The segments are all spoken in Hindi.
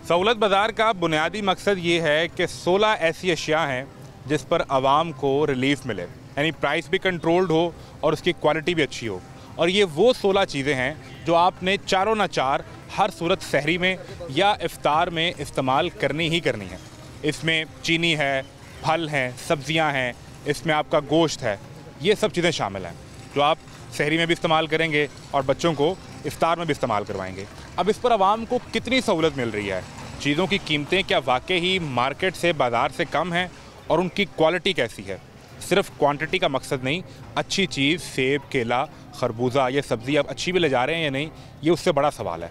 सहूलत बाज़ार का बुनियादी मकसद ये है कि 16 ऐसी अशिया हैं जिस पर आवाम को रिलीफ मिले, यानी प्राइस भी कंट्रोल्ड हो और उसकी क्वालिटी भी अच्छी हो। और ये वो 16 चीज़ें हैं जो आपने चारों ना चार हर सूरत सहरी में या इफ्तार में इस्तेमाल करनी ही करनी है। इसमें चीनी है, फल हैं, सब्जियां हैं, इसमें आपका गोश्त है, ये सब चीज़ें शामिल हैं जो आप सहरी में भी इस्तेमाल करेंगे और बच्चों को इफ्तार में भी इस्तेमाल करवाएंगे। अब इस पर आवाम को कितनी सहूलत मिल रही है, चीज़ों की कीमतें क्या वाकई ही मार्केट से, बाज़ार से कम हैं, और उनकी क्वालिटी कैसी है। सिर्फ क्वांटिटी का मकसद नहीं, अच्छी चीज़ सेब, केला, खरबूजा, ये सब्ज़ी आप अच्छी भी ले जा रहे हैं या नहीं, ये उससे बड़ा सवाल है।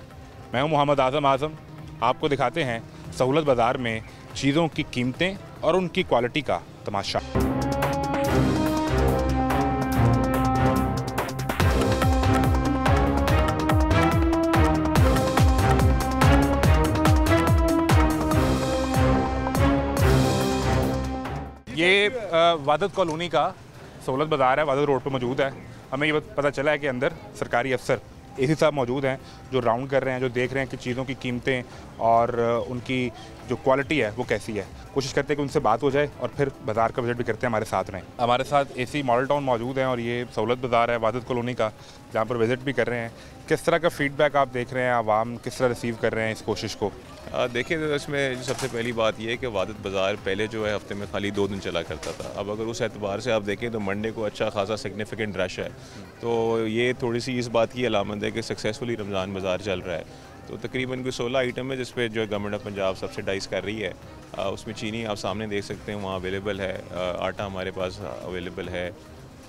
मैं हूँ मोहम्मद आज़म, आपको दिखाते हैं सहूलत बाज़ार में चीज़ों की कीमतें और उनकी क्वालिटी का तमाशा। ये वादत कॉलोनी का सहूलत बाज़ार है, वादत रोड पर मौजूद है। हमें ये पता चला है कि अंदर सरकारी अफसर एसी साहब मौजूद हैं जो राउंड कर रहे हैं, जो देख रहे हैं कि चीज़ों की कीमतें और उनकी जो क्वालिटी है वो कैसी है। कोशिश करते हैं कि उनसे बात हो जाए और फिर बाज़ार का विजिट भी करते हैं। हमारे साथ रहें। हमारे साथ एसी मॉडल टाउन मौजूद हैं और ये सहूलत बाज़ार है वादत कॉलोनी का, जहाँ पर विज़िट भी कर रहे हैं। किस तरह का फ़ीडबैक आप देख रहे हैं, आवाम किस तरह रिसीव कर रहे हैं इस कोशिश को? देखिए, तो इसमें सबसे पहली बात यह है कि वादत बाज़ार पहले जो है हफ्ते में खाली 2 दिन चला करता था। अब अगर उस एतबार से आप देखें तो मंडे को अच्छा खासा सिग्निफिकेंट रश है, तो ये थोड़ी सी इस बात की अलामत है कि सक्सेसफुली रमज़ान बाज़ार चल रहा है। तो तकरीबन कोई 16 आइटम है जिस पे जो गवर्नमेंट ऑफ पंजाब सब्सिडाइज़ कर रही है। उसमें चीनी आप सामने देख सकते हैं वहाँ अवेलेबल है, आटा हमारे पास अवेलेबल है,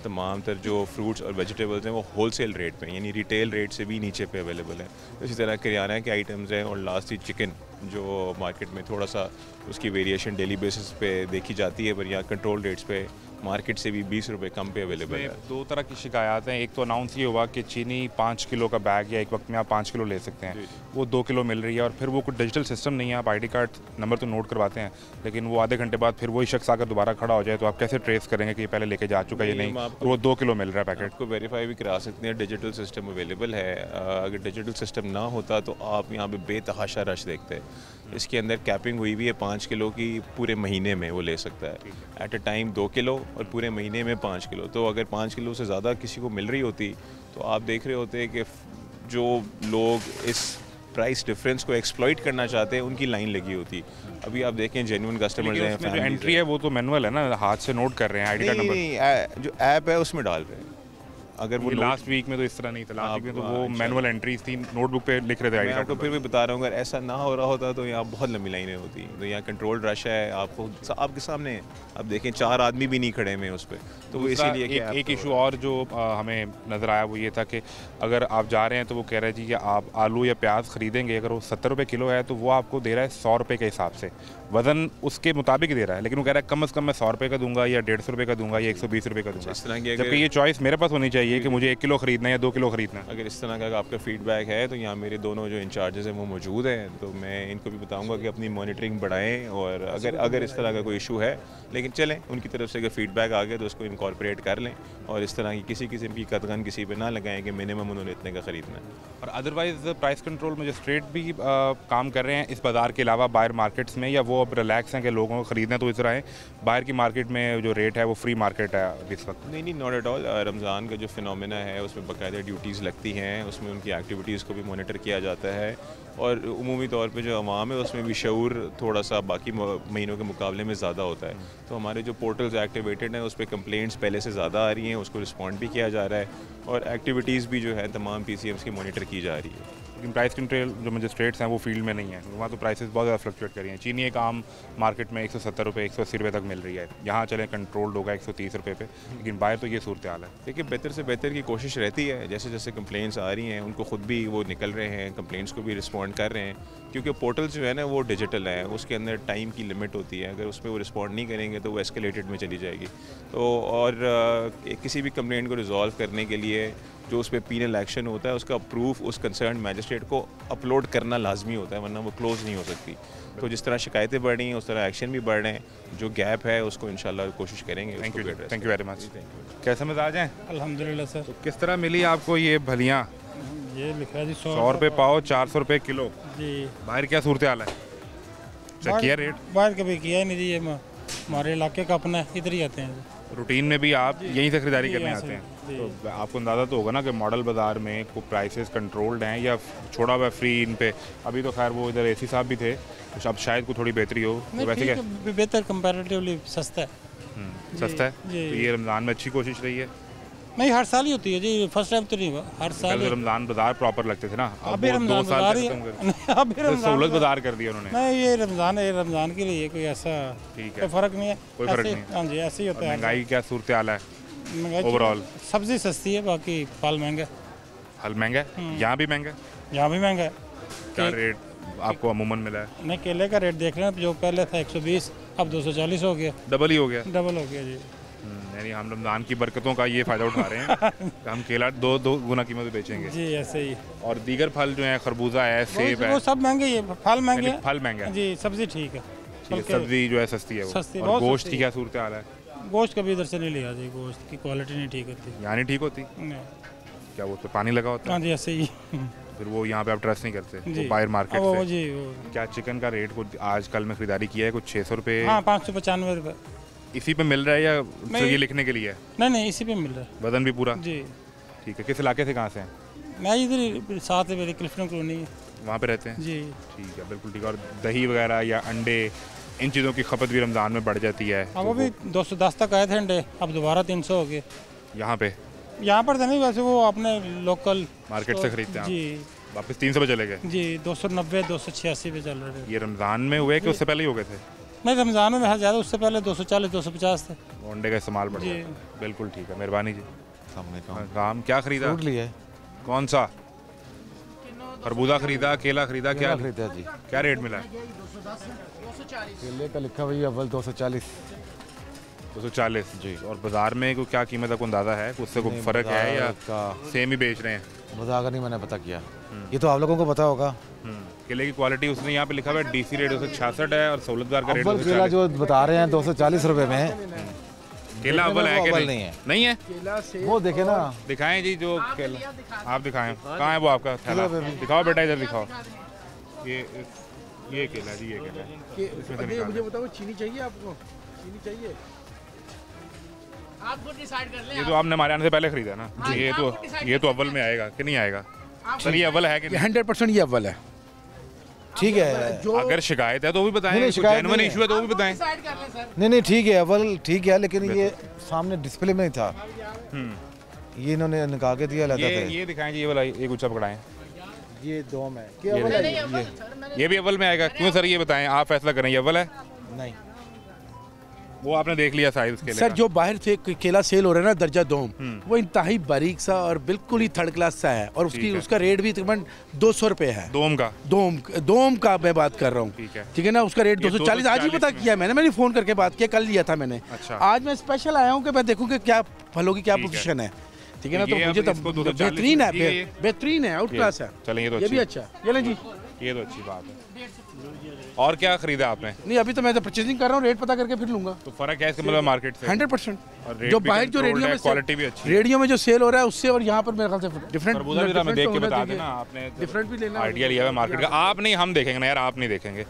तमाम तर जो फ्रूट्स और वेजिटेबल्स हैं वो होलसेल रेट पे, यानी रिटेल रेट से भी नीचे पे अवेलेबल है। इसी तरह किराना के आइटम्स हैं और लास्ट ही चिकन जो मार्केट में थोड़ा सा उसकी वेरिएशन डेली बेसिस पे देखी जाती है, पर यहाँ कंट्रोल रेट्स पे मार्केट से भी 20 रुपये कम पे अवेलेबल है। 2 तरह की शिकायत हैं। एक तो अनाउंस ये हुआ कि चीनी 5 किलो का बैग या एक वक्त में आप 5 किलो ले सकते हैं, वो 2 किलो मिल रही है। और फिर वो कोई डिजिटल सिस्टम नहीं है, आप ID कार्ड नंबर तो नोट करवाते हैं, लेकिन वो आधे घंटे बाद फिर वही शख्स आकर दोबारा खड़ा हो जाए तो आप कैसे ट्रेस करेंगे कि ये पहले लेके जा चुका है या नहीं? वो 2 किलो मिल रहा है पैकेट। आपको वेरीफाई भी करा सकते हैं, डिजिटल सिस्टम अवेलेबल है। अगर डिजिटल सिस्टम ना होता तो आप यहाँ पे बेतहाशा रश देखते हैं। इसके अंदर कैपिंग हुई हुई है 5 किलो की, पूरे महीने में वो ले सकता है। एट अ टाइम 2 किलो और पूरे महीने में 5 किलो। तो अगर 5 किलो से ज़्यादा किसी को मिल रही होती तो आप देख रहे होते कि जो लोग इस प्राइस डिफरेंस को एक्सप्लॉइट करना चाहते हैं उनकी लाइन लगी होती। अभी आप देखें जेन्युइन कस्टमर्स हैं, जो एंट्री है वो तो मैनुअल है ना, हाथ से नोट कर रहे हैं ID कार्ड नंबर। नहीं, जो ऐप है उसमें डाल रहे हैं। अगर वो लास्ट वीक में तो इस तरह नहीं था, लास्ट वीक में तो वो मैनुअल एंट्रीज थी, नोटबुक पे लिख रहे थे ID कार्ड। तो फिर भी बता रहा हूँ, अगर ऐसा ना हो रहा होता तो यहाँ बहुत लंबी लाइनें होती। तो यहाँ कंट्रोल रश है, आपको आपके सामने आप देखें 4 आदमी भी नहीं खड़े हुए उस पर। तो वो इसीलिए एक इशू और जो हमें नज़र आया वो ये था कि अगर आप जा रहे हैं तो वो कह रहे जी कि आप आलू या प्याज ख़रीदेंगे, अगर वो 70 रुपये किलो है तो वो आपको दे रहा है 100 रुपये के हिसाब से, वज़न उसके मुताबिक दे रहा है, लेकिन वो कह रहा है कम से कम मैं 100 रुपये का दूंगा या 150 रुपये का दूंगा या 120 रुपये का दूंगा। इस तरह की जबकि ये चॉइस मेरे पास होनी चाहिए कि मुझे 1 किलो खरीदना है या 2 किलो खरीदना है। अगर इस तरह का आपका फीडबैक है तो यहाँ मेरे दोनों जो इंचार्जेस हैं वो मौजूद हैं, तो मैं इनको भी बताऊँगा कि अपनी मॉनिटरिंग बढ़ाएँ। और अगर इस तरह का कोई इशू है, लेकिन चलें उनकी तरफ से अगर फीडबैक आ गया तो उसको इनकॉर्पोरेट कर लें और इस तरह की किसी किस्म की कदगन किसी पे ना लगाएं कि मिनिमम उन्होंने इतने का ख़रीदना है। और अदरवाइज़ प्राइस कंट्रोल मजिस्ट्रेट भी काम कर रहे हैं इस बाज़ार के अलावा बाहर मार्केट्स में, या वो अब रिलैक्स हैं कि लोगों को ख़रीदना तो इस तरह है, बाहर की मार्केट में जो रेट है वो फ्री मार्केट है इस वक्त? नहीं, नॉट एट ऑल। रमज़ान का जो फिनोमेना है उसमें बाकायदा ड्यूटीज़ लगती हैं, उसमें उनकी एक्टिविटीज़ को भी मॉनिटर किया जाता है और उमूमी तौर पे जो अवाम है उसमें भी शऊर थोड़ा सा बाकी महीनों के मुकाबले में ज़्यादा होता है। तो हमारे जो पोर्टल्स एक्टिवेटेड हैं उस पर कंप्लेंट्स पहले से ज़्यादा आ रही हैं, उसको रिस्पॉन्ड भी किया जा रहा है और एक्टिविटीज़ भी जो है तमाम PCMs की मॉनिटर की जा रही है। लेकिन प्राइस कंट्रोल जो मजिस्ट्रेट्स हैं वो फील्ड में नहीं है, वहाँ तो प्राइसेस बहुत ज़्यादा फ्लक्चुएट कर रही हैं। चीनी एक आम मार्केट में 170 रुपये 180 रुपये तक मिल रही है, यहाँ चलें कंट्रोल्ड होगा 130 रुपये पे, लेकिन बाहर तो ये सूरत हाल है। देखिए, बेहतर से बेहतर की कोशिश रहती है, जैसे जैसे कंप्लेंट्स आ रही हैं उनको ख़ुद भी वो निकल रहे हैं, कंप्लेंट्स को भी रिस्पॉन्ड कर रहे हैं, क्योंकि पोर्टल जो है ना वो डिजिटल है, उसके अंदर टाइम की लिमिट होती है, अगर उस पर वो रिस्पॉन्ड नहीं करेंगे तो वो एस्केलेटेड में चली जाएगी। तो और किसी भी कंप्लेंट को रिजॉल्व करने के लिए जो उस पर पीनल एक्शन होता है उसका प्रूफ उस कंसर्न मैजिस्ट्रेट को अपलोड करना लाजमी होता है, वरना वो क्लोज़ नहीं हो सकती। तो जिस तरह शिकायतें बढ़ रही हैं उस तरह एक्शन भी बढ़ रहे हैं, जो गैप है उसको इंशाल्लाह कोशिश करेंगे। Thank you very much. कैसे मिजाज हैं? अल्हम्दुलिल्लाह सर। तो किस तरह मिली आपको ये भलियाँ? ये लिखा है जी 100 रुपये पाओ, 400 रुपये किलो। जी। बाहर क्या सूरत हाल है? अच्छा, किया रेट? बाहर कभी किया ही नहीं जी, ये हमारे इलाके का अपना है, इधर ही आते हैं। रूटीन में भी आप यहीं से खरीदारी करने आते हैं, तो आपको अंदाज़ा तो होगा ना कि मॉडल बाज़ार में को प्राइसेस कंट्रोल्ड हैं या छोड़ा हुआ फ्री इन पे? अभी तो खैर वो इधर एसी साहब भी थे, तो अब शायद को थोड़ी बेहतरी हो। तो वैसे क्या बेहतर कंपैरेटिवली सस्ता है। सस्ता है, तो ये रमज़ान में अच्छी कोशिश रही है। नहीं, हर साल ही होती है जी, फर्स्ट टाइम तो नहीं हुआ, हर साल। रमज़ान बाजार प्रॉपर लगते थे ना, अभी रमज़ान बाजार ही सहूलत बाजार कर दिया उन्होंने। नहीं, ये रमज़ान के लिए कोई ऐसा ठीक है, फ़र्क नहीं है, कोई फ़र्क नहीं। हाँ जी, ऐसे ही होता है। महंगाई क्या सूरत हाल है महंगाई ओवरऑल? सब्जी सस्ती है, बाकी फल महंगा। फल महंगा है, यहाँ भी महंगा है? यहाँ भी महंगा है। क्या रेट आपको अमूमन मिला है? नहीं, केले का रेट देख रहे हैं, जो पहले था 120, अब 240 हो गया। डबल ही हो गया? डबल हो गया जी। यानी हम रमज़ान की बरकतों का ये फ़ायदा उठा रहे हैं कि हम केला दो गुना कीमत में बेचेंगे जी, ऐसे ही। और दीगर फल जो है, खरबूजा है, सेब है, वो सब महंगे ही है, फल महंगे हैं। फल महंगा है जी, सब्जी ठीक है, सब्जी जो है सस्ती है वो। सस्ती, और बहुत गोश्त सस्ती की क्या सूरत हाल है? गोश्त कभी इधर से नहीं लिया जी, गोश्त की क्वालिटी नहीं ठीक होती। यानी ठीक होती? नहीं। क्या वो उस पर पानी लगा होता है? हाँ जी, ऐसे ही। फिर वो यहाँ पे आप ट्रस्ट नहीं करते? जी। वो बाहर मार्केट वो से जी, क्या चिकन का रेट कुछ आज कल में खरीदारी किया है, कुछ 600 रुपये? हाँ, 595 रुपये। इसी पे मिल रहा है या सिर्फ ये लिखने के लिए है? नहीं, इसी पे मिल रहा है। वजन भी पूरा? जी। ठीक है, किस इलाके से, कहाँ से हैं? मैं इधर साथ है, मेरी क्लिफ्टन कॉलोनी है, वहाँ पे रहते हैं? जी। ठीक है, बिल्कुल ठीक है। और दही वगैरह या अंडे, इन चीज़ों की खपत भी रमज़ान में बढ़ जाती है? हाँ, वो भी 210 तक आए थे अंडे, अब दोबारा 300 हो गए। यहाँ पे? यहाँ पर तो नहीं, वैसे वो अपने लोकल मार्केट से खरीदते हैं जी। वापस 300 पे चले गए जी, 290 286 पे चल रहे थे। ये रमज़ान में हुए कि उससे पहले ही हो गए थे? नहीं, रमज़ान में ज़्यादा, उससे पहले 240 250 थे। अंडे का इस्तेमाल बढ़ जी। गया। बिल्कुल ठीक है, मेहरबानी जी। काम काम क्या खरीदा? फ्रूट लिया है। कौन सा? खरबूजा खरीदा, केला खरीदा, क्या खरीदा जी? क्या रेट मिला? केले का लिखा हुआ अव्वल 240 जी। और बाजार में को क्या कीमत आपको अंदाजा है? उससे कोई फ़र्क है या सेम ही बेच रहे हैं? बाजार का नहीं मैंने पता किया, ये तो आप लोगों को पता होगा। केले की क्वालिटी उसने यहाँ पे लिखा हुआ है, डीसी रेट 266 है और सहूलतदार का रेट अव्वल केला जो बता रहे हैं 240 रुपए में। केला अव्वल है कि अव्वल नहीं? नहीं है। नहीं है? वो देखे ना, दिखाएं जी जो केला आप दिखाएं। कहाँ है वो आपका थैला? दिखाओ बेटा, इधर दिखाओ। ये केला जी, ये केला इसमें से निकाल। मुझे बताओ, चीनी चाहिए आपको? चीनी चाहिए? आप खुद डिसाइड कर लें। ये तो आपने हमारे आने से पहले खरीदा ना? ये तो अव्वल में आएगा कि नहीं आएगा? सर ये अव्वल है कि नहीं? 100% ये अव्वल है। ठीक है। अगर शिकायत है तो वो भी बताएं, नहीं, शिकायत जेन्युइन नहीं इशू है तो वो भी बताएं। नहीं ठीक है, अव्वल ठीक है, लेकिन ये सामने डिस्प्ले में ही था, ये इन्होंने निकाल के दिया लाता था। ये दिखाएं जी, ये वाला एक ऊंचा पकड़ाएं। ये दो में ये भी अव्वल में आएगा? क्यों सर, ये बताएं, आप फैसला करें, ये अव्वल है? नहीं, वो आपने देख लिया साइज केले सर का? जो बाहर से केला सेल हो रहा है ना, दर्जा दोम, वो इंतहाई बारीक सा और बिल्कुल ही थर्ड क्लास सा है, और उसका रेट भी तकरीबन 200 रुपए है। दोम का? दोम का मैं बात कर रहा हूँ, ठीक है ना। उसका रेट 240 आज ही पता किया मैंने फ़ोन करके बात किया, कल लिया था मैंने। अच्छा। आज मैं स्पेशल आया हूँ कि मैं देखूँ कि क्या फलों की क्या पोजीशन है, ठीक है ना। तो मुझे तो बेहतरीन है, बेहतरीन है, आउट क्लास है। चलें, ये भी अच्छा, ये लें जी, ये तो अच्छी बात है। और क्या खरीदा आपने? नहीं, अभी तो मैं तो परचेजिंग कर रहा हूँ, रेट पता करके फिर लूंगा। तो फर्क है इसके मतलब मार्केट से? 100%। और जो बाहर जो रेडियो में क्वालिटी भी अच्छी है, रेडियो में जो सेल हो रहा है उससे और यहाँ पर मेरे ख्याल से डिफरेंट मैं देख के बता देना, आपने डिफरेंट भी लेना आइडिया लिया है मार्केट का। आप नहीं, हम देखेंगे ना यार, आप नहीं देखेंगे।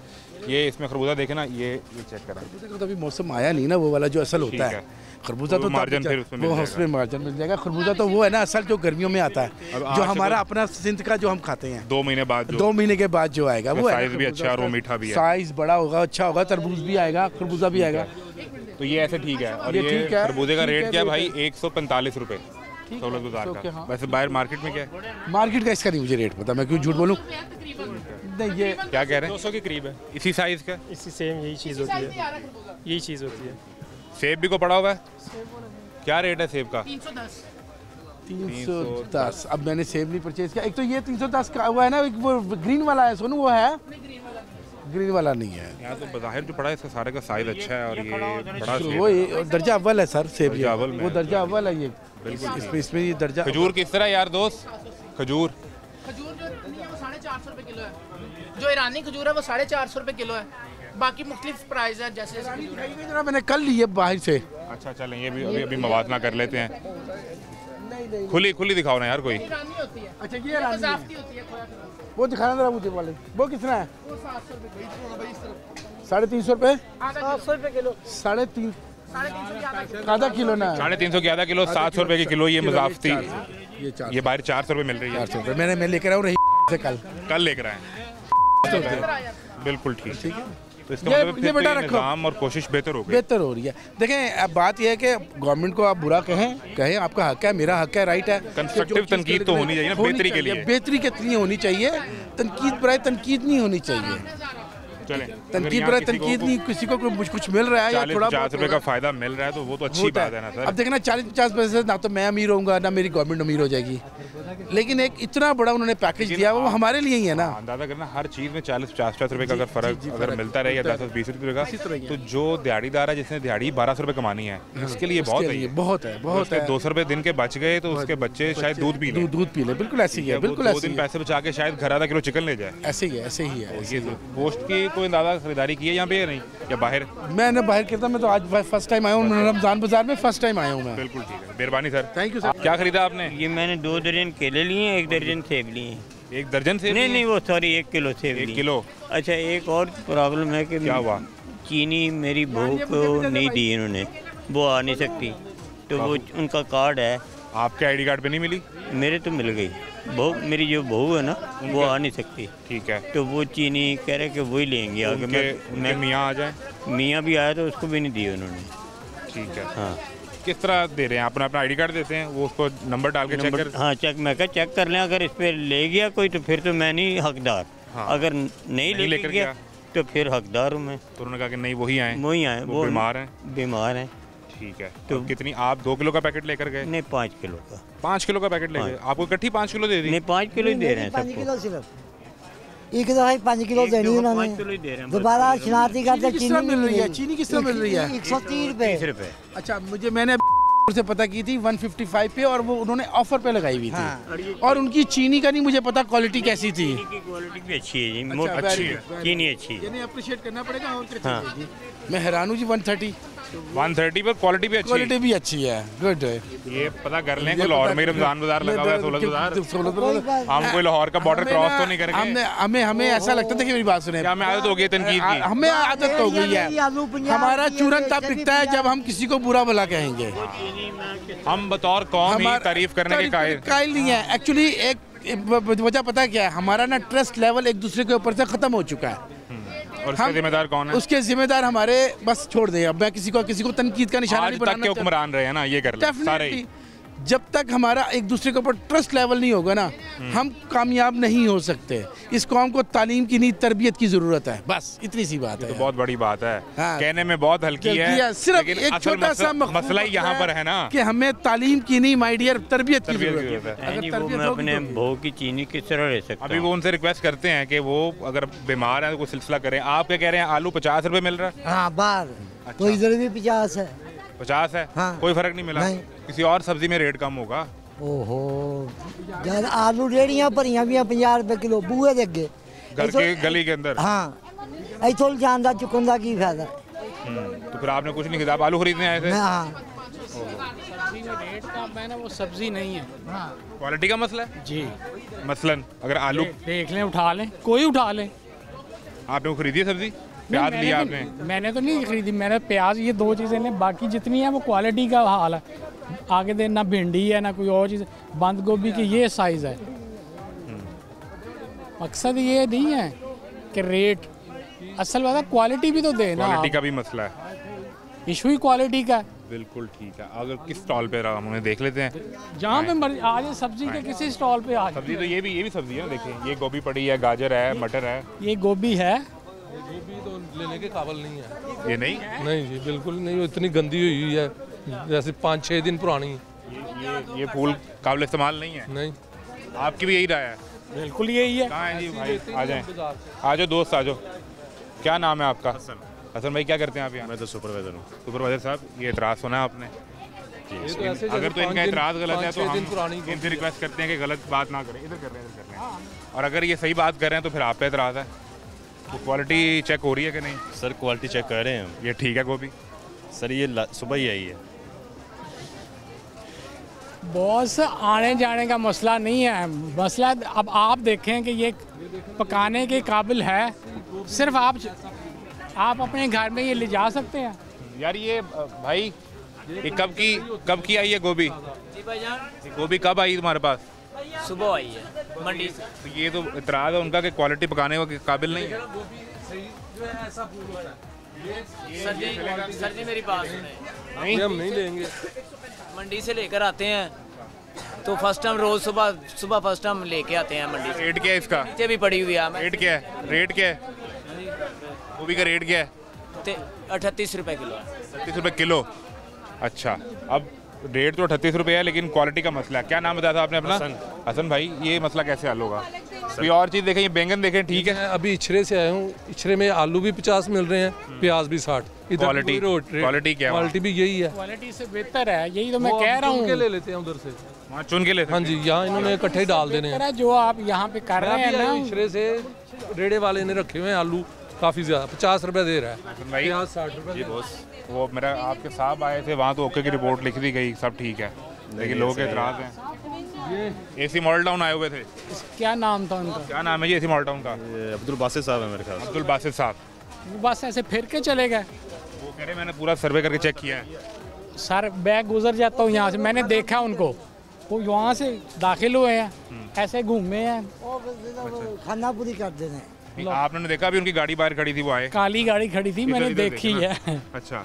ये इसमें खरबूजा देखे ना, ये चेक करें। खरबूजा तो अभी मौसम आया नहीं ना, वो वाला जो असल होता है खरबूजा, तो मार्जिन फिर उसमें वो उसमें मार्जिन मिल जाएगा। खरबूजा तो वो है ना असल जो गर्मियों में आता है, जो हमारा अपना सिंध का जो हम खाते हैं 2 महीने बाद, 2 महीने के बाद जो आएगा वो साइज भी अच्छा है और मीठा भी है, साइज बड़ा होगा, अच्छा होगा, तरबूज भी आएगा, खरबूजा भी आएगा। तो ये ऐसे ठीक है। और ये खरबूजे का रेट क्या है भाई? 145 रुपए सहूलत बाजार का। वैसे बाहर मार्केट में क्या है? मार्केट का इसका नहीं मुझे रेट पता, मैं क्यों झूठ बोलूं। नहीं, ये क्या कह रहे हैं? 200 के करीब है। इसी साइज का? इसी सेम यही चीज़ होती है, यही चीज़ होती है। सेब भी को पड़ा हुआ है? क्या रेट है सेब का? 310। अब मैंने सेब नहीं परचेज किया। एक तो ये 310 का हुआ है ना, एक वो ग्रीन वाला है, सोनू वो है, ग्रीन वाला नहीं है। यहाँ तो बाहर जो पड़ा है इसका सारे का साइज अच्छा है, और ये बड़ा सेब वो ये दर्जा अव्वल है सर, सेब दर्जा अव्वल में वो दर्जा अव्वल है ये। बिल्कुल इसमें ये दर्जा। खजूर किस तरह यार दोस्त? खजूर जो नहीं है वो 450 रुपए किलो है। जो ईरानी खजूर है वो 450 रुपए किलो है। बाकी मुख्तलिफ प्राइस है, जैसे मैंने कल ली है बाहर से। अच्छा चलें, ये भी अभी मवाजना कर लेते हैं। खुली खुली दिखाओ ना यार कोई। ईरानी होती है, अच्छा ये ये रानी है। कज़ाफ़ती होती है, खोया खिलाओ। वो दिखाना जरा मुझे वाले, वो कितना है? वो 700 रुपये 350 रुपये, 700 रुपये किलो, 350 350 की आधा किलो। आधा किलो ना? 350 की आधा किलो, 700 रुपये की किलो ये मजाफती। ये 400 ये बाहर 400 रुपये मिल रही है। 400 रुपये मैं लेकर आऊँ रही से कल लेकर आए। बिल्कुल ठीक है। तो इसका ये मतलब फिर बेटा तो रखो। निज़ाम और कोशिश बेहतर हो गई। बेहतर हो रही है। देखें अब बात यह है कि गवर्नमेंट को आप बुरा कहें आपका हक है, मेरा हक है, राइट है। कंस्ट्रक्टिव तनकीद तो होनी चाहिए ना, बेहतरी के लिए। बेहतरी के लिए होनी चाहिए, तनकीद पर तनकीद नहीं होनी चाहिए। चलें, तनकीद पर तनकीद नहीं, किसी को कुछ मिल रहा है या थोड़ा 40-50 रुपए का फायदा मिल रहा है तो वो तो अच्छी बात है ना सर। अब देखना 40-50 पैसे ना तो मैं अमीर होऊंगा ना मेरी गवर्नमेंट अमीर हो जाएगी, लेकिन एक इतना बड़ा उन्होंने पैकेज दिया वो हमारे लिए ही है ना। अंदाजा करना हर चीज में 40-50 रुपए का अगर फर्क अगर मिलता रहे या 10-20 रुपए का, तो जो दिहाड़ीदार है जिसने दिहाड़ी 1200 रुपए कमानी है उसके लिए बहुत है। बहुत है, बहुत है। 200 रुपए दिन के बच गए तो उसके बच्चे शायद दूध पी ले। बिल्कुल ऐसे ही है, बिल्कुल ऐसे ही है। पैसे बचा के शायद घर आधा किलो चिकन ले जाए। ऐसे ही है, ऐसे ही है। ये पोस्ट की कोई अंदाजा खरीदारी की है यहाँ पे या नहीं, या बाहर? मैंने बाहर करता, मैं तो आज फर्स्ट टाइम आया हूँ रमजान बाजार में, फर्स्ट टाइम आया हूँ मैं। बिल्कुल ठीक है, मेहरबानी सर। Thank you sir. क्या खरीदा आपने? ये मैंने 2 दर्जन केले लिए हैं, 1 दर्जन सेब लिए हैं। 1 दर्जन सेब? नहीं वो सॉरी 1 किलो सेब 1 लिए। किलो। अच्छा एक और प्रॉब्लम है कि क्या हुआ? चीनी मेरी बहू को नहीं दी इन्होंने, वो आ नहीं सकती, तो वो उनका कार्ड है। आपके आईडी कार्ड पे नहीं मिली? मेरे तो मिल गई, बहू मेरी जो बहू है ना वो आ नहीं सकती। ठीक है, तो वो चीनी कह रहे कि वही लेंगे आगे। मैं मियाँ आ जाए। मियाँ भी आया तो उसको भी नहीं दी उन्होंने। ठीक है। हाँ किस तरह दे रहे हैं? अपना आईडी कार्ड देते हैं, वो उसको नंबर डाल के चेक कर। हाँ चेक, मैं कहा चेक कर लें, अगर इस पर ले गया कोई तो फिर तो मैं नहीं हकदार। हाँ। अगर नहीं लेकर गया तो फिर हकदार हूँ मैं। तो उन्होंने कहा कि नहीं वही आए, वही आए, वो बीमार हैं। बीमार हैं। ठीक है। तो कितनी आप 2 किलो का पैकेट लेकर गए? नहीं 5 किलो का। 5 किलो का पैकेट ले गए? आपको इकट्ठी 5 किलो दे दी? नहीं 5 किलो ही दे रहे हैं सबको। 5 किलो सिर्फ एक दफा 5 किलो देनी उन्होंने, 5 किलो ही दे रहे हैं। दोबारा शनाख्ती करते किस तरह मिल रही है? चीनी किस तरह मिल रही है? 130 रुपए। अच्छा मैंने से पता की थी 155 पे, और वो उन्होंने ऑफर पे लगाई हुई थी। हाँ। और उनकी चीनी का नहीं मुझे पता क्वालिटी कैसी थी। चीनी की क्वालिटी भी अच्छी है जी, अच्छा, अच्छी very है, good, चीनी अच्छी है। यानी अप्रिशिएट करना पड़ेगा। और क्या हाँ। चाहिए जी? मैं हैरान हूँ जी। 130 पर क्वालिटी भी अच्छी है। क्वालिटी भी अच्छी है, गुड है। ये पता कर लें कि लाहौर में रमजान बाजार लगा हुआ है 16 बाजार। हम कोई लाहौर का बॉर्डर क्रॉस तो नहीं करेंगे। हमें ऐसा लगता था कि मेरी बात सुने, हमें आदत हो गई तनकीद की। हमें आदत हो गई है। हमारा चूरन तब बिकता है जब हम किसी को बुरा भला कहेंगे। हम बतौर कौम ही तारीफ करने के कायल नहीं है। एक्चुअली एक वजह पता क्या है, हमारा ना ट्रस्ट लेवल एक दूसरे के ऊपर से खत्म हो चुका है। और उसके जिम्मेदार कौन है? उसके जिम्मेदार हमारे, बस छोड़ दें। अब मैं किसी को तनकीद का निशाना नहीं बनाना। आज तक के हुक्मरान रहे हैं ना, ये कर लें सारे ही। जब तक हमारा एक दूसरे के ऊपर ट्रस्ट लेवल नहीं होगा ना, हम कामयाब नहीं हो सकते। इस कौम को तालीम की नहीं, तरबियत की जरूरत है, बस इतनी सी बात है। तो बहुत बड़ी बात है। हाँ। कहने में बहुत हल्की है, सिर्फ एक छोटा सा मसला ही यहाँ पर है ना कि हमें तालीम की नहीं, माय डियर, तरबियत की जरूरत है। अगर मैं अपने बहू की चीनी किस तरह ले सकता हूँ? अभी वो उनसे रिक्वेस्ट करते हैं कि वो अगर बीमार है तो कोई सिलसिला करें। आप क्या कह रहे हैं? आलू 50 रुपए मिल रहा है? हाँ बाहर तो इधर भी 50 है। 50 है? हाँ। कोई फर्क नहीं मिला? नहीं। किसी और सब्जी में रेट कम होगा। ओहो जद आलू रेड़ियां भरियां भी 50 रुपए किलो बूहे दे अगे घर के गली के अंदर। हाँ इथों जान दा चुकन दा की फायदा? तो फिर आपने कुछ नहीं खरीदा, आप आलू खरीदने आए थे? हाँ सब्जी में रेट कम है ना, वो सब्जी नहीं है। क्वालिटी का मसला है जी। मसलन अगर आलू देख लें, उठा लें, कोई उठा लें। आपने वो खरीदी है सब्जी? प्याज लिया आपने? मैंने तो नहीं खरीदी, मैंने प्याज, ये 2 चीज़ें लें, बाकी जितनी है वो क्वालिटी का हाल है। आगे दे ना भिंडी है ना कोई और चीज़, बंद गोभी की ये साइज़ है। मकसद ये नहीं है कि रेट, असल बात है क्वालिटी भी तो देना। क्वालिटी का भी मसला है, इशू ही क्वालिटी का है। बिल्कुल ठीक है। अगर किस स्टॉल पे रहा हम उन्हें देख लेते हैं। जहाँ पे मर्जी आ जाए, सब्जी के किसी स्टॉल पे आ सब्जी जाए। तो ये भी सब्जी है ना, देखिए ये गोभी पड़ी है, गाजर है, मटर है। ये गोभी है, गोभी तो लेने के काबिल नहीं है। ये नहीं जी बिल्कुल नहीं, वो इतनी गंदी हुई है, जैसे 5-6 दिन पुरानी। ये फूल काबिल इस्तेमाल नहीं है। नहीं। आपकी भी यही राय है? बिल्कुल यही है। कहाँ है जी भाई? आ जाएं, आ जाओ दोस्त, आ जाओ। क्या नाम है आपका? हसन भाई। क्या करते हैं आप यहाँ? मैं तो सुपरवाइजर हूँ। सुपरवाइजर साहब, ये एतराज़ सुना है आपने? अगर तो इनका एतराज़ गलत है तो हम इनसे रिक्वेस्ट करते हैं कि गलत बात ना करें। इधर कर रहे हैं। और अगर ये सही बात कर रहे हैं तो फिर आप पे एतराज़ है। तो क्वालिटी चेक हो रही है कि नहीं? सर क्वालिटी चेक कर रहे हैं हम। ये ठीक है गोभी? सर ये सुबह ही आई है। बॉस आने जाने का मसला नहीं है, मसला अब आप देखें कि ये पकाने के काबिल है, सिर्फ आप अपने घर में ये ले जा सकते हैं। यार ये भाई ये कब की आई है गोभी? गोभी कब आई तुम्हारे पास? सुबह आई है मंडी से। तो ये तो इतराज़ है उनका कि क्वालिटी पकाने के काबिल नहीं है। सर जी मेरी बात सुने, नहीं हम नहीं लेंगे। मंडी से लेकर आते हैं तो फर्स्ट टाइम रोज सुबह फर्स्ट टाइम लेके आते हैं मंडी से। रेट क्या है इसका? नीचे भी पड़ी हुई है। रेट क्या है? गोभी का रेट क्या है? 38 रुपए किलो है। 38 रुपये किलो। अच्छा, अब रेट तो 38 रुपये है लेकिन क्वालिटी का मसला है। क्या नाम बताया था आपने अपना? हसन भाई, ये मसला कैसे हल होगा? कोई और चीज़ देखें, ये बैंगन देखें, ठीक है। अभी इचरे से आया हूँ, इचरे में आलू भी 50 मिल रहे हैं, प्याज भी 60। क्वालिटी क्या? क्वालिटी भी यही है, क्वालिटी से बेहतर है, यही तो मैं कह रहा हूँ। ले लेते हैं उधर से, वहाँ चुन के लेते हैं। हाँ जी, यहाँ इन्होंने इकट्ठे डाल देने हैं। जो आप यहाँ पे कर रहे हैं ना, इचरे से रेड़े वाले ने रखे हुए हैं आलू काफ़ी ज़्यादा, 50 रुपये दे रहा है, प्याज 60 रुपये। वो मेरा आपके साहब आए थे वहाँ, तो ओके की रिपोर्ट लिख दी गई, सब ठीक है, लेकिन लोगों के एतराज़ हैं। एसी मॉडल टाउन आए हुए थे। क्या नाम था उनका? क्या नाम है जी एसी मॉडल टाउन का? अब्दुल बासित साहब है मेरे ख्याल। अब्दुल बासित साहब। बस ऐसे फिर के चले गए। वो कह रहे मैंने पूरा सर्वे करके चेक किया है सर। बैग गुजर जाता हूँ यहाँ से, मैंने देखा उनको, वो वहाँ से दाखिल हुए हैं, ऐसे घूमे हैं, खाना पूरी कर देते हैं। आपने देखा अभी उनकी गाड़ी बाहर खड़ी थी, वो आए, काली गाड़ी खड़ी थी, मैंने देखी है। अच्छा,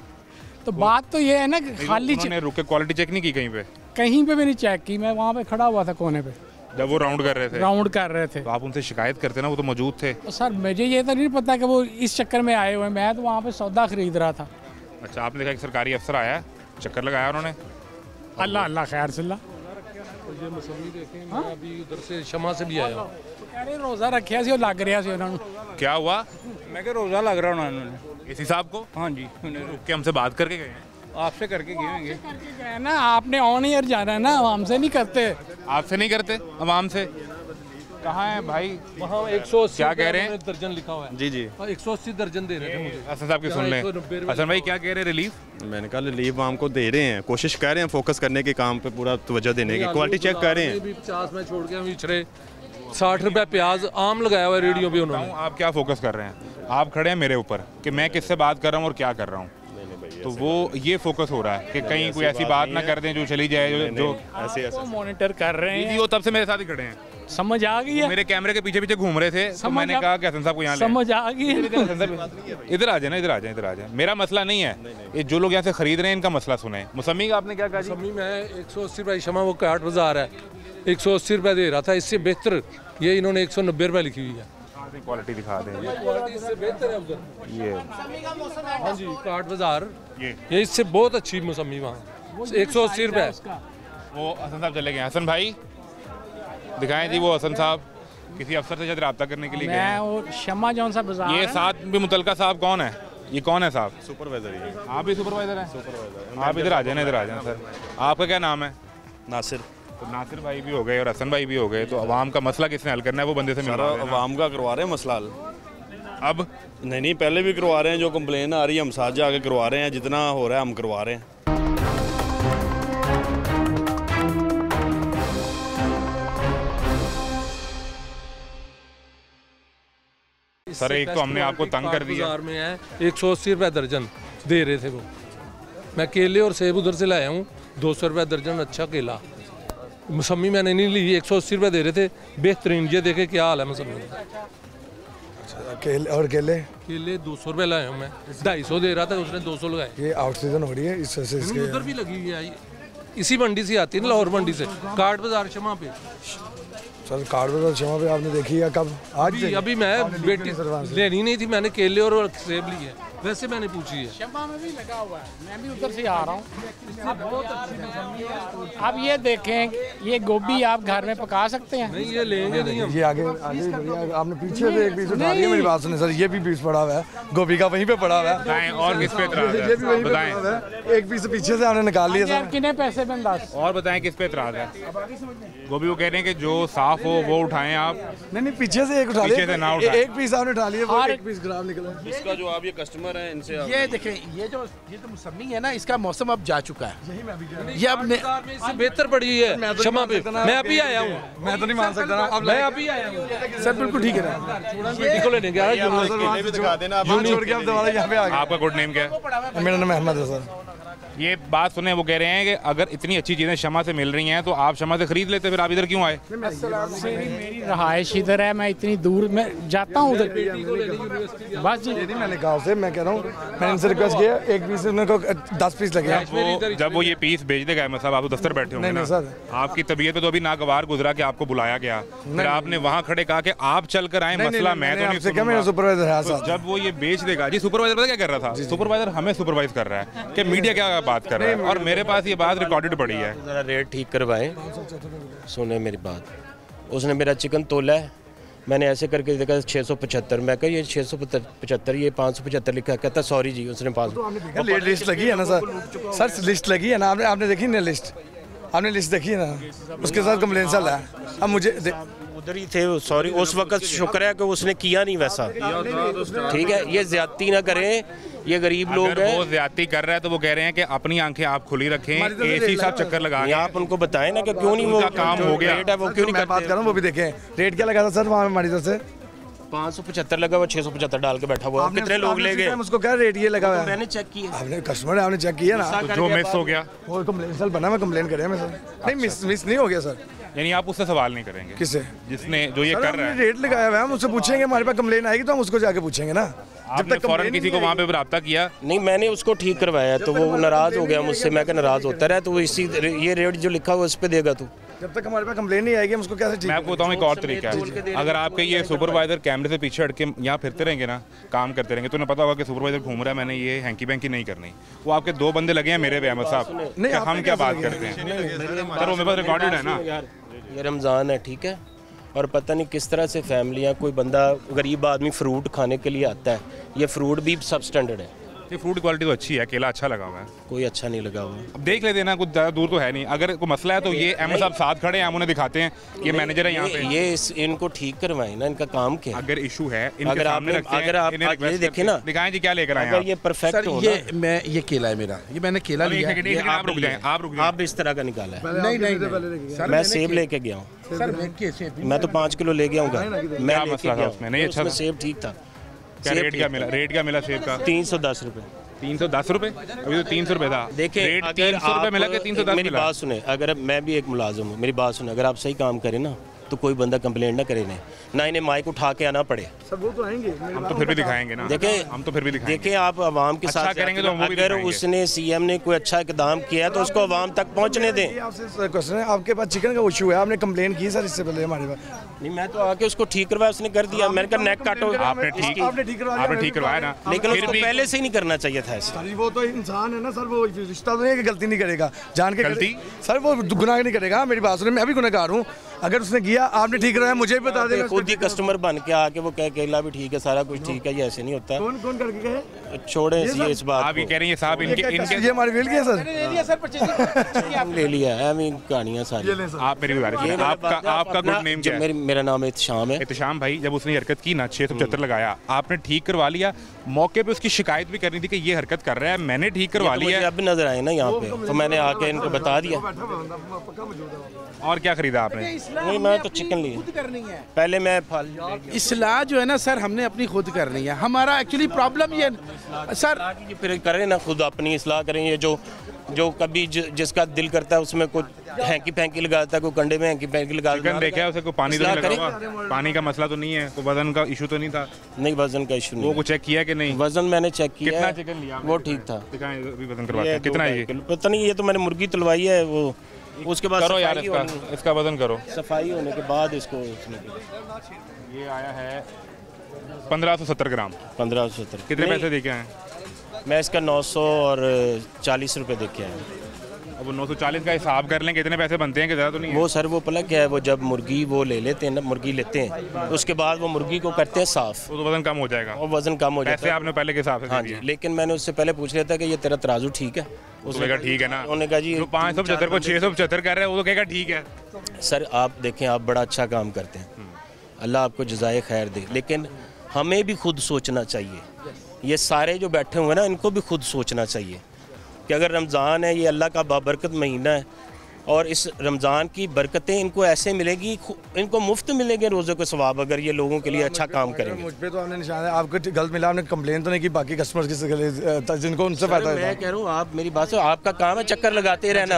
तो बात तो ये है ना कि खाली रुक के क्वालिटी चेक नहीं की कहीं पे भी नहीं चेक की। मैं वहाँ पे खड़ा हुआ था कोने पे जब वो राउंड कर रहे थे। तो आप उनसे शिकायत करते ना, वो तो मौजूद थे। तो सर मुझे ये तो नहीं पता कि वो इस चक्कर में आए हुए, मैं तो वहाँ पे सौदा खरीद रहा था। अच्छा, आपने देखा एक सरकारी अफसर आया, चक्कर लगाया उन्होंने? अल्लाह अल्लाह खैर सिल्ला। ये मौसमी देखें, मैं अभी उधर से शमा से भी आया हूँ। अरे रोज़ा रखा सी, लग रहा सी उन्होंने। क्या हुआ? मैं क्या रोज़ा लग रहा उन्होंने। इसी साहब को? हाँ जी, रुक के हमसे बात करके गए हैं। आपसे करके गए होंगे ना, आपने ऑन ईयर जाना है ना, हमसे नहीं करते। आपसे नहीं करते, आवाम से। कहाँ है भाई? वहाँ 180 क्या कह रहे हैं? दर्जन लिखा हुआ है। जी 180 दर्जन दे रहे थे मुझे। हसन साहब की सुन लें। हसन भाई क्या कह रहे हैं? रिलीफ? मैंने कहा रिलीफ आम को दे रहे हैं, कोशिश कर रहे हैं फोकस करने के काम पे, पूरा तवज्जो देने की, क्वालिटी चेक कर रहे हैं। 50 में छोड़ के इचरे 60 रुपये प्याज आम लगाया हुआ है रेडियो पे उन्होंने। आप क्या फोकस कर रहे हैं? आप खड़े हैं मेरे ऊपर कि मैं किससे बात कर रहा हूँ और क्या कर रहा हूँ, तो वो ये फोकस हो रहा है कि कहीं कोई ऐसी बात ना कर दें जो चली जाए, जो ऐसे मॉनिटर कर रहे हैं। वो तब से मेरे साथ ही खड़े हैं, समझ आ गई है। मेरे कैमरे के पीछे पीछे घूम रहे थे, तो मैंने कहा कि हसन साहब को यहाँ समझ आ गई है। इधर आ जाए, इधर आ जाए। मेरा मसला नहीं है, ये जो लोग यहाँ से खरीद रहे हैं इनका मसला सुने। मौसमी का आपने क्या कहा? मौसमी में 180 रुपये शमा, वो काट बाजार है 180 रुपये दे रहा था, इससे बेहतर ये इन्होंने 190 रुपये लिखी हुई है। क्वालिटी दिखा दें, क्वालिटी इससे बेहतर है उधर। ये हाँ जी, काट बाजार, ये इससे बहुत अच्छी मौसमी वहाँ 180 रुपये। वो हसन साहब चले गए। हसन भाई दिखाएं जी, वो हसन साहब किसी अफसर से शायद रब्ता करने के लिए गए हैं। वो शमा जौन सा बाजार, ये साथ भी मुतलका साहब कौन है? ये कौन है साहब? सुपरवाइजर है। आप भी सुपरवाइजर हैं? आप इधर आ जाए, सर। आपका क्या नाम है? नासिर। तो नासिर भाई भी हो गए और हसन भाई भी हो गए, तो अवाम का मसला किसने हल करना है? वो बंदे से मिलवा रहे हैं। अवाम का करवा रहे हैं मसला हल। अब नहीं, पहले भी करवा रहे हैं, जो कंप्लेन आ रही है हम साथ जाके करवा रहे हैं, जितना हो रहा है हम करवा रहे हैं। सर एक तो हमने आपको तंग कर दिया। बाजार में है 180 रुपये दर्जन दे रहे थे वो। मैं केले और सेब उधर से लाया हूँ 200 रुपये दर्जन, अच्छा केला। मौसमी मैंने नहीं ली, 180 रुपये दे रहे थे, बेहतरीन। ये देखे क्या हाल है मौसमी। केले और केले 200 रुपये लाया हूँ मैं, 250 दे रहा था, उसने 200 लगाए। ये आउट सीजन हो रही है, इस वजह से इसके उधर भी लगी हुई है, इसी मंडी से आती है ना, लाहौर मंडी से, काट बाजार शमा पे। सर कार्ड बाजार शमा पे आपने देखी है कब? आज अभी मैं बेटी लेनी नहीं थी, मैंने केले और सेब लिए, वैसे मैंने पूछी है। शमा में भी लगा हुआ है, मैं भी उधर से आ रहा हूँ। बहुत अच्छी। अब ये देखें, ये गोभी आप घर में पका सकते हैं? नहीं, ये लेंगे नहीं हम। ये आगे आपने पीछे से एक पीस उठा लिया, मेरी बात सुने सर, ये भी पीस पड़ा हुआ है गोभी का, वहीं पे पड़ा हुआ है। और किस पे इतराज़ है? ये भी वहीं पे पड़ा हुआ है, एक पीस पीछे से आपने निकाल लिया सर। कितने पैसे में अंदाज? और बताएं किस पे इतराज़ है? गोभी वो कह रहे हैं कि जो साफ हो वो उठाएं आप। नहीं, पीछे से एक उठा लिया, पीछे से ना उठाएं। एक पीस आपने उठा लिया, वो एक पीस खराब निकला। इसका जो आप ये कस्टमर कस्टमर हैं इनसे ये देखें, ये जो मौसमी है ना, इसका मौसम अब जा चुका है। ये अब बेहतर पड़ी है क्षमा पे। मैं अभी आया हूँ, मैं तो नहीं मान सकता ना। मैं अभी आया हूँ सर, बिल्कुल ठीक है ना। को लेने गया आपका कोड नेम क्या है? मेरा नाम अहमद है सर। ये बात सुने, वो कह रहे हैं कि अगर इतनी अच्छी चीज़ें शमा से मिल रही हैं तो आप शमा से खरीद लेते, फिर आप इधर क्यों आए? मेरी रहायश इधर है, मैं इतनी दूर मैं जाता हूँ उधर बस जी। मैंने कहा उसे, मैं कह रहा हूँ, मैंने इनसे रिक्वेस्ट किया 1 पीस, उन्होंने को 10 पीस लगे। जब वो ये पीस भेज देगा अहमद साहब, आप तो दफ्तर बैठे होंगे ना सर। आपकी तबीयत पे तो अभी नागवार गुजरा कि आपको बुलाया गया, फिर आपने वहाँ खड़े कहा कि आप चल कर आए, मसला मैं तो नहीं सुनूंगा। सुपरवाइजर है। जब वो ये बेच देगा जी, सुपरवाइजर पता क्या कर रहा था? सुपरवाइजर हमें सुपरवाइज कर रहा है कि मीडिया क्या बात कर रहा है, और मेरे पास ये बात रिकॉर्डेड पड़ी है। ज़रा रेट ठीक करवाएं, सुने मेरी बात। उसने मेरा चिकन तोला है, मैंने ऐसे करके देखा 675, मैं कहा ये 675, ये 575 लिखा। कहता सॉरी जी, उसने 500। लिस्ट लगी है ना सर, लिस्ट लगी है ना, आपने देखी ना लिस्ट, आपने लिस्ट देखी है ना, उसके साथ कंप्लेन चल रहा है। अब मुझे उधर ही थे, सॉरी उस वक्त शुक्र है कि उसने किया नहीं वैसा, ठीक है। ये ज्यादती ना करें, ये गरीब लोग हैं। वो ज्यादती कर रहा है तो वो कह रहे हैं कि अपनी आंखें आप खुली रखें, एसी साहब चक्कर लगा के आप उनको बताएं ना कि क्यों नहीं वो काम हो गया, रेट है वो क्यों नहीं बात कर रहा हूँ, वो भी देखें रेट क्या लगा था सर वहाँ हमारी तरफ से। 575 लगा हुआ, 675 डाल के बैठा हुआ। कितने लोग ले गए? उसको क्या रेट ये लगा हुआ है? मैंने चेक किया, आपने कस्टमर है, आपने चेक किया ना, जो मिस हो गया वो कंप्लेन सर बना, मैं कंप्लेन करें मैं सर। नहीं मिस नहीं हो गया सर। यानी आप उससे सवाल नहीं करेंगे? किससे? जिसने जो ये कर रहा है। रेट लगाया हुआ है, हम उससे पूछेंगे, हमारे पास कंप्लेन आएगी तो हम उसको जाके पूछेंगे ना। जब तक फौरन किसी को वहाँ पे रब्ता किया नहीं, मैंने उसको ठीक करवाया तो वो नाराज हो गया मुझसे। मैं नाराज होता रहा तो इसी ये रेट जो लिखा हुआ उस पर देगा तू। जब तक हमारे पास कंप्लेन नहीं आएगी हम उसको कैसे ठीक? मैं आपको बताऊँ एक और तरीका है, अगर आपके ये सुपरवाइजर कैमरे से पीछे हट के यहाँ फिरते रहेंगे ना, काम करते रहेंगे, तो उन्हें पता होगा कि सुपरवाइजर घूम रहा है, मैंने ये हैंकी बैंकी नहीं करनी। वो आपके 2 बंदे लगे हैं मेरे पे अहमद साहब, हम क्या बात करते हैं सर, वो मेरे पास रिकॉर्डेड है ना। ये रमज़ान है, ठीक है, और पता नहीं किस तरह से फैमिलियाँ, कोई बंदा गरीब आदमी फ्रूट खाने के लिए आता है, ये फ्रूट भी सब स्टैंडर्ड है। ये फ्रूट क्वालिटी तो अच्छी है, केला अच्छा लगा हुआ है। कोई अच्छा नहीं लगा हुआ। अब देख लेते हैं ना, कुछ ज़्यादा दूर तो है नहीं, अगर कोई मसला है तो ये अहमद साहब साथ खड़े हैं, हम उन्हें दिखाते हैं, ये मैनेजर है यहाँ पे। ये इनको ठीक करवाएं ना, इनका काम क्या है? अगर इशू है अगर आप ये देखें ना, दिखाएं जी क्या लेकर आए। ये परफेक्ट हो, ये केला है मेरा, ये मैंने केला लिया। आप रुक जाएं, आप रुक जाएं। आप इस तरह का निकाला है? नहीं, मैं सेब लेके गया हूँ, मैं तो 5 किलो ले गया हूँ। मैं मसला था उसमें? नहीं, अच्छा सेब ठीक था। क्या रेट क्या मिला? रेट क्या मिला सेब का? 310 रुपये। 310 रुपये? अभी तो 300 रुपये था। देखिए, रेट 300 रुपये मिला कि 310 मिला? मेरी बात सुने, अगर मैं भी एक मुलाजिम हूँ, मेरी बात सुने, अगर आप सही काम करें ना तो कोई बंदा कंप्लेंट ना करे ना इन्हें माइक उठा के आना पड़े। सर वो तो आएंगे, हम तो फिर भी दिखाएंगे ना। देखें, हम तो फिर भी दिखाएंगे। देखें, आप आवाम के साथ करेंगे तो अगर उसने सीएम ने कोई अच्छा इकदाम किया तो उसको आवाम तक पहुंचने दें। आपसे क्वेश्चन है, आपके पास चिकन का इशू है, आपने कंप्लेन की सर इससे पहले हमारे पास? नहीं, मैं तो आके उसको ठीक करवाया, उसने कर दिया। मैंने कहा नेक काटो। आपने ठीक करवाया ना, लेकिन उसको पहले से ही नहीं करना चाहिए था ऐसा। वो तो इंसान है ना सर, वो रिश्ता तो नहीं है कि गलती नहीं करेगा, जान के गलती सर वो गुनाह नहीं करेगा। मेरी बात सुने, मैं भी गुनहगार हूँ, अगर उसने किया आपने ठीक कराया मुझे भी बता देगा। खुद ही कस्टमर बन के आके वो कह केला भी ठीक है, सारा कुछ ठीक है, ये ऐसे नहीं होता। कौन करके गए? छोड़े इस बात। आप ये कह रहे हैं साहब, इनके ये हमारे वेल किया सर, ले लिया है कहानियाँ सारी। आप मेरी गुजारिश, आपका गुड नेम क्या है? मेरा नाम इत्शाम है। इत्शाम भाई, जब उसने हरकत की ना 675 लगाया, आपने ठीक करवा लिया, मौके पे उसकी शिकायत भी करनी थी कि ये हरकत कर रहा है, मैंने ठीक करवा लिया। अब नजर आए ना यहाँ पे, तो मैंने आके इनको बता दिया। और क्या खरीदा आपने? नहीं, मैं तो चिकन लिया पहले। मैं फल इस्लाह जो है ना सर, हमने अपनी खुद करनी है। हमारा एक्चुअली प्रॉब्लम ये सर, फिर करें ना, खुद अपनी इस्लाह करें। ये जो कभी जिसका दिल करता है उसमें कुछ हैंकी फैंकी लगाता है, कोई कंडे में हैंकी फैंकी लगाता है। चिकन देखा है उसे, कोई पानी तो नहीं लगा हुआ? पानी का मसला तो नहीं है? कोई वजन का इशू तो नहीं था? नहीं, वजन का इशू नहीं। वो चेक किया कि नहीं? वजन मैंने चेक किया। कितना चिकन लिया? वो ठीक था। दिखाएं, अभी वजन करवाते हैं। कितना है ये? पता नहीं, ये तो मैंने मुर्गी तुलवाई है। वो उसके बाद करो यार, इसका वजन करो। सफाई होने के बाद इसको ये आया है 1570 ग्राम। 1570। कितने पैसे देके आए? मैं इसका 900 और 40 रुपये देके आया। अब 940 का हिसाब कर लें, कितने पैसे बनते हैं कि ज़्यादा तो नहीं है? वो सर वो पता क्या है, वो जब मुर्गी वो ले लेते हैं ना, मुर्गी लेते हैं, उसके बाद वो मुर्गी को करते हैं साफ, तो वजन कम हो जाएगा। और वजन कम हो जाता है। पैसे आपने पहले के हिसाब से? हाँ जी, लेकिन मैंने उससे पहले पूछ लिया था कि ये तेरा तराजू ठीक है? उसने कहा ठीक है ना। उन्होंने कहा जी 575 को 675 कर रहे हैं, वो तो कहेगा ठीक है। सर आप देखें, आप बड़ा अच्छा काम करते हैं, अल्लाह आपको जज़ाए खैर दे, लेकिन हमें भी खुद सोचना चाहिए ये सारे जो बैठे हुए हैं ना, इनको भी खुद सोचना चाहिए कि अगर रमज़ान है, ये अल्लाह का बाबरकत महीना है, और इस रमज़ान की बरकतें इनको ऐसे मिलेगी, इनको मुफ्त मिलेंगे रोज़े को सवाब, अगर ये लोगों के लिए अच्छा काम करेंगे। मुझ पे तो आपने निशान है, आपको गलत मिला, आपने कंप्लेन तो नहीं की बाकी कस्टमर्स की जिनको उनसे फायदा है। मैं कह रहा हूँ आप मेरी बात से, आपका काम है चक्कर लगाते रहना,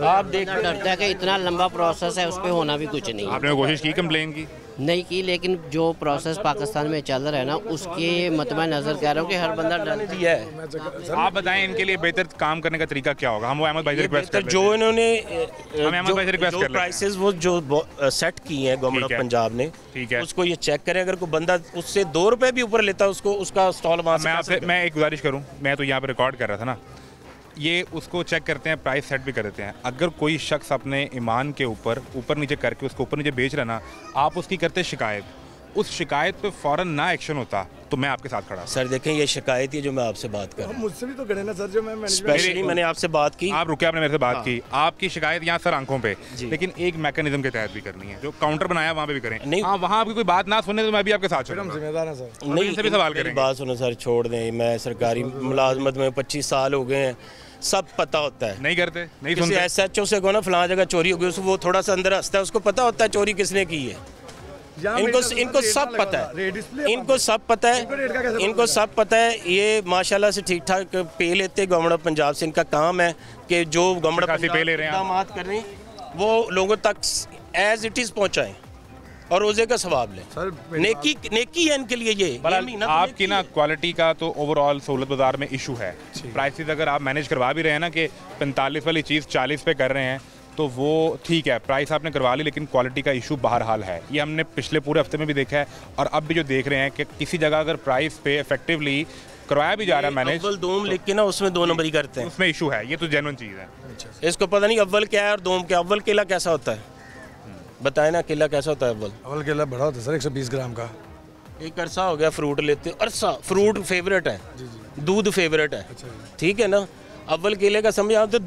आप देखते डरता है कि इतना लंबा प्रोसेस है, उस पर होना भी कुछ नहीं। आपने कोशिश की कंप्लेन की? नहीं की, लेकिन जो प्रोसेस पाकिस्तान में चल रहा है ना, उसके मतबा नज़र कह रहा हूँ कि हर बंदा डर दिया है। आप बताएं इनके लिए बेहतर काम करने का तरीका क्या होगा? हम वो अहमद भाई से रिक्वेस्ट कर जो इन्होंने जो प्राइसेस वो जो सेट की हैं गवर्नमेंट ऑफ पंजाब ने, ठीक है, उसको ये चेक करें। अगर कोई बंदा उससे 2 रुपए भी ऊपर लेता है, उसको उसका स्टॉल वहाँ से मैं एक गुजारिश करूँ, मैं तो यहाँ पर रिकॉर्ड कर रहा था ना, ये उसको चेक करते हैं, प्राइस सेट भी कर देते हैं। अगर कोई शख्स अपने ईमान के ऊपर नीचे करके उसको ऊपर नीचे बेच रहा ना, आप उसकी करते शिकायत, उस शिकायत पे फ़ौरन ना एक्शन होता तो मैं आपके साथ खड़ा। सर देखें, ये शिकायत ही जो मैं आपसे बात कर रहा हूँ, मुझसे भी तो करे ना सर, जो मैं स्पेशली मैंने आपसे बात की, आप रुके, आपने मेरे से बात की, आपकी शिकायत यहाँ सर आंखों पे, लेकिन एक मैकेनिज्म के तहत भी करनी है, जो काउंटर बनाया वहाँ पे भी करें। नहीं, वहाँ आपकी कोई बात ना सुने तो मैं भी आपके साथ जिम्मेदार है सर। नहीं, इनसे भी सवाल करेंगे। बात सुनो सर, छोड़ दें, मैं सरकारी मुलाजमत में 25 साल हो गए हैं, सब पता होता है। नहीं करते, नहीं सुनते। SHO से को ना फलां जगह चोरी हो गई, वो थोड़ा सा अंदर हंसता है, उसको पता होता है चोरी किसने की है। इनको सब पता है, इनको सब पता है, इनको सब पता है। ये माशाल्लाह से ठीक ठाक पे लेते गवर्नमेंट ऑफ पंजाब से। इनका काम है कि जो गवर्नमेंट ऑफ पे ले रहे हैं इक़दामात कर रहे हैं, वो लोगों तक एज इट इज़ पहुँचाएँ और रोज़े का सवाब लें। नेकी है इनके लिए ये। आपकी ना क्वालिटी का तो ओवरऑल सहूलत बाजार में इशू है। प्राइसेस अगर आप मैनेज करवा भी रहे हैं ना कि 45 वाली चीज़ 40 पे कर रहे हैं, तो वो ठीक है, प्राइस आपने करवा ली, लेकिन क्वालिटी का इशू बहरहाल है। ये हमने पिछले पूरे हफ्ते में भी देखा है, और अब भी जो देख रहे हैं कि किसी जगह अगर प्राइस पे इफेक्टिवली करवाया भी जा रहा है मैनेज, अव्वल दोम लिख के ना उसमें 2 नंबरी करते हैं, उसमें इशू है। ये तो जेन्युइन चीज़ है। इसको पता नहीं अव्वल क्या है और दोम क्या। अव्वल केला कैसा होता है बताए ना, केला कैसा होता है? अव्वल केला बड़ा होता है सर, 120 ग्राम का। एक अरसा हो गया फ्रूट लेते, अरसा फ्रूट फेवरेट है, दूध फेवरेट है, ठीक है ना। अव्वल केले का समझ तो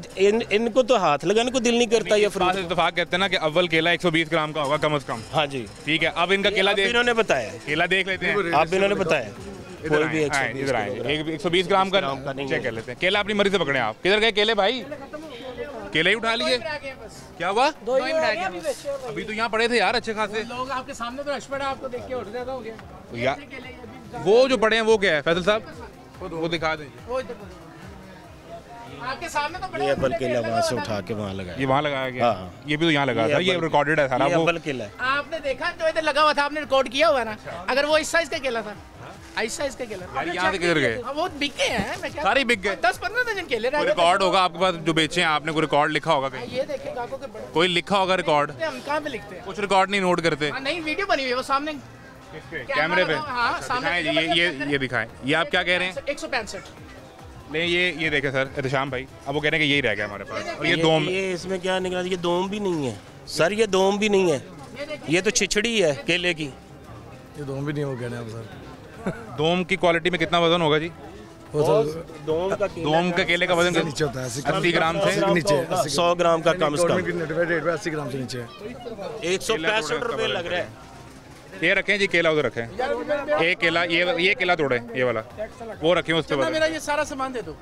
इनको तो हाथ लगाने को दिल नहीं करता। ये फ्रूट इत्तेफाक कहते हैं ना कि अव्वल केला 120 ग्राम का होगा कम से कम। हाँ जी, ठीक है। अब इनका केला इन्होंने बताया, केला देख लेते हैं, आप इन्होंने बताया। कोई भी इधर आए, 120 ग्राम का चेक कर लेते हैं। केला अपनी मर्जी से पकड़े आप। किधर गए केले भाई? केले ही उठा लिए। क्या हुआ? 2 ही रह गए अभी तो यहाँ पड़े थे यार अच्छे खासे लोग, आपके सामने तो एक्सपर्ट है, आपको देख के उठ जाता हो गया। वो जो पड़े हैं वो क्या है फैसल साहब? वो दिखा दें। आपके सामने तो बड़े ये अव्वल केला वहाँ से उठा के वहाँ लगाया। ये वहाँ लगाया गया। हाँ। ये भी तो यहाँ लगा था, ये रिकॉर्डेड है सारा। वो अव्वल केला है। आपने देखा जो इधर लगा हुआ था, आपने रिकॉर्ड किया हुआ ना। अगर वो इस साइज का केला था, इस साइज का केला, यहाँ से किधर गए? वो बिक गए हैं, सारे बिक गए। 10-15 दर्जन केले रह गए। रिकॉर्ड होगा आपके पास जो बेचे हैं आपने? कोई रिकॉर्ड लिखा होगा कहीं? ये देखिए गाकों के बड़े कोई लिखा होगा रिकॉर्ड? हम कहाँ पे लिखते हैं? कुछ रिकॉर्ड नहीं नोट करते? नहीं, वीडियो बनी हुई है वो सामने कैमरे पे। हाँ सामने ये दिखाएं। ये आप क्या कह रहे हैं? 165। नहीं, ये देखे सर एहतशाम भाई, अब वो कह रहे हैं कि यही रह गया हमारे पास। और ये दोम, ये इसमें क्या निकला? ये दोम भी नहीं है सर, ये दोम भी नहीं है, ये तो छिछड़ी है केले की। ये दोम भी नहीं हो गया सर। दोम की क्वालिटी में कितना वजन होगा जी? दोम का केले का वजन नीचे होता है 80 ग्राम से नीचे, 100 ग्राम का कम से कम। 80 ग्राम से नीचे 165 रुपये लग रहा है। ये रखें जी, केला उधर रखें। एक केला, ये केला तोड़े, ये वाला वो रखें उस पर। मेरा ये सारा सामान दे दो।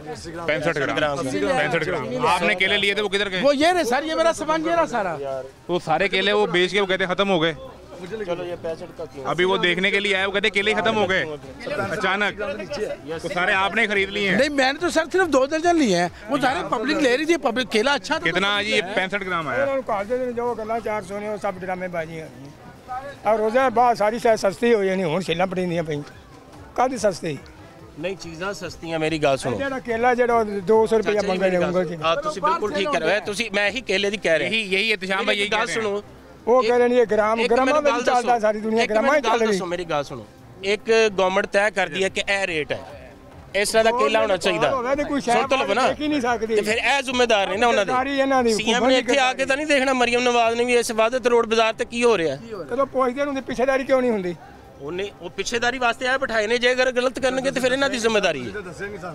65 ग्राम आपने केले लिए थे, वो किधर गए? वो ये रहे सर, ये मेरा सामान ये रहा सारा। वो सारे केले वो बेच के वो कहते खत्म हो गए। चलो ये 65 का क्यों? अभी वो देखने के लिए आए, वो कहते केले खत्म हो गए अचानक, तो सारे आपने खरीद लिए हैं? नहीं, मैंने तो सर सिर्फ 2 दर्जन लिए हैं, वो सारे पब्लिक ले रही थी। पब्लिक केला अच्छा कितना जी? 65 ग्राम आया। जो गल्ला 400 ने सब ड्रामेबाजी और रोज़ा बहुत सारी शायद सस्ती हो जानी, हुण छेलां पड़ींदियां पई कादी सस्ती नहीं, चीज़ां सस्तियां। मेरी गल सुनो, जेड़ा केला जेड़ा 200 रुपया मंगदे ने उंगल च। आप तुसी बिल्कुल ठीक कर रहे हो, तुसी मैं ही केले दी कह रहे हैं। यही इत्तेशाम भाई, यही गल सुनो, वो कह रहे हैं ये ग्राम ग्रामां में चलदा, सारी दुनिया ग्रामां ही चल रही। मेरी गल सुनो, एक गवर्नमेंट तय कर दी है कि ए रेट है, इस तरह का केला होना चाहिए। सुन तो लो ना, ਤੇ ਫਿਰ ਇਹ ਜ਼ਿੰਮੇਦਾਰ ਨੇ ਨਾ ਉਹਨਾਂ ਦੇ। ਸੀਐਮ ਨੇ ਇੱਥੇ ਆ ਕੇ ਤਾਂ ਨਹੀਂ ਦੇਖਣਾ ਮਰੀਮ ਨਵਾਜ਼ ਨੇ ਵੀ ਇਸ ਵਾਦਤ ਰੋਡ ਬਾਜ਼ਾਰ ਤੇ ਕੀ ਹੋ ਰਿਹਾ। ਕਦੋਂ ਪੁੱਛਦੇ ਹੁੰਦੇ ਪਿੱਛੇਦਾਰੀ ਕਿਉਂ ਨਹੀਂ ਹੁੰਦੀ? उन्हें वो पिछेदारी वास्ते आए बैठाए ने, जे अगर गलत करनगे तो फिर इन्हां दी जिम्मेदारी है,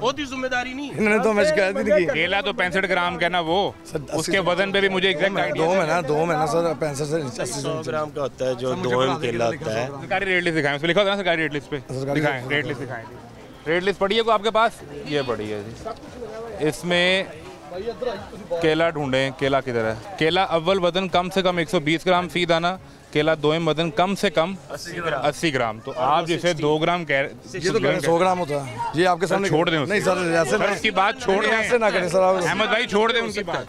ओदी जिम्मेदारी नहीं। इन्होंने तो हमें शिकायत ही नहीं की। केला तो 65 ग्राम का ना, वो उसके वजन पे भी मुझे एग्जैक्ट आइडिया दो महीना सर 65 से 100 ग्राम का होता है जो 2 केला होता है। सरकारी रेट लिस्ट दिखाएं, उसमें लिखा होता है ना सरकारी रेट लिस्ट पे, दिखाएं रेट लिस्ट दिखाएं। रेट लिस्ट पढ़ी है को आपके पास? ये पढ़ी है जी। इसमें केला ढूंढें, केला किधर है? केला अव्वल वजन कम से कम 120 ग्राम फी दाना, केला दोम वजन कम से कम 80 ग्राम। तो आप जैसे 2 ग्राम कह रहे, ये तो 100 ग्राम होता है, ये आपके सामने छोड़ दें। नहीं सर ऐसे उसकी बात छोड़ दें, ऐसे ना करें सर। अहमद भाई छोड़ दें उनकी बात,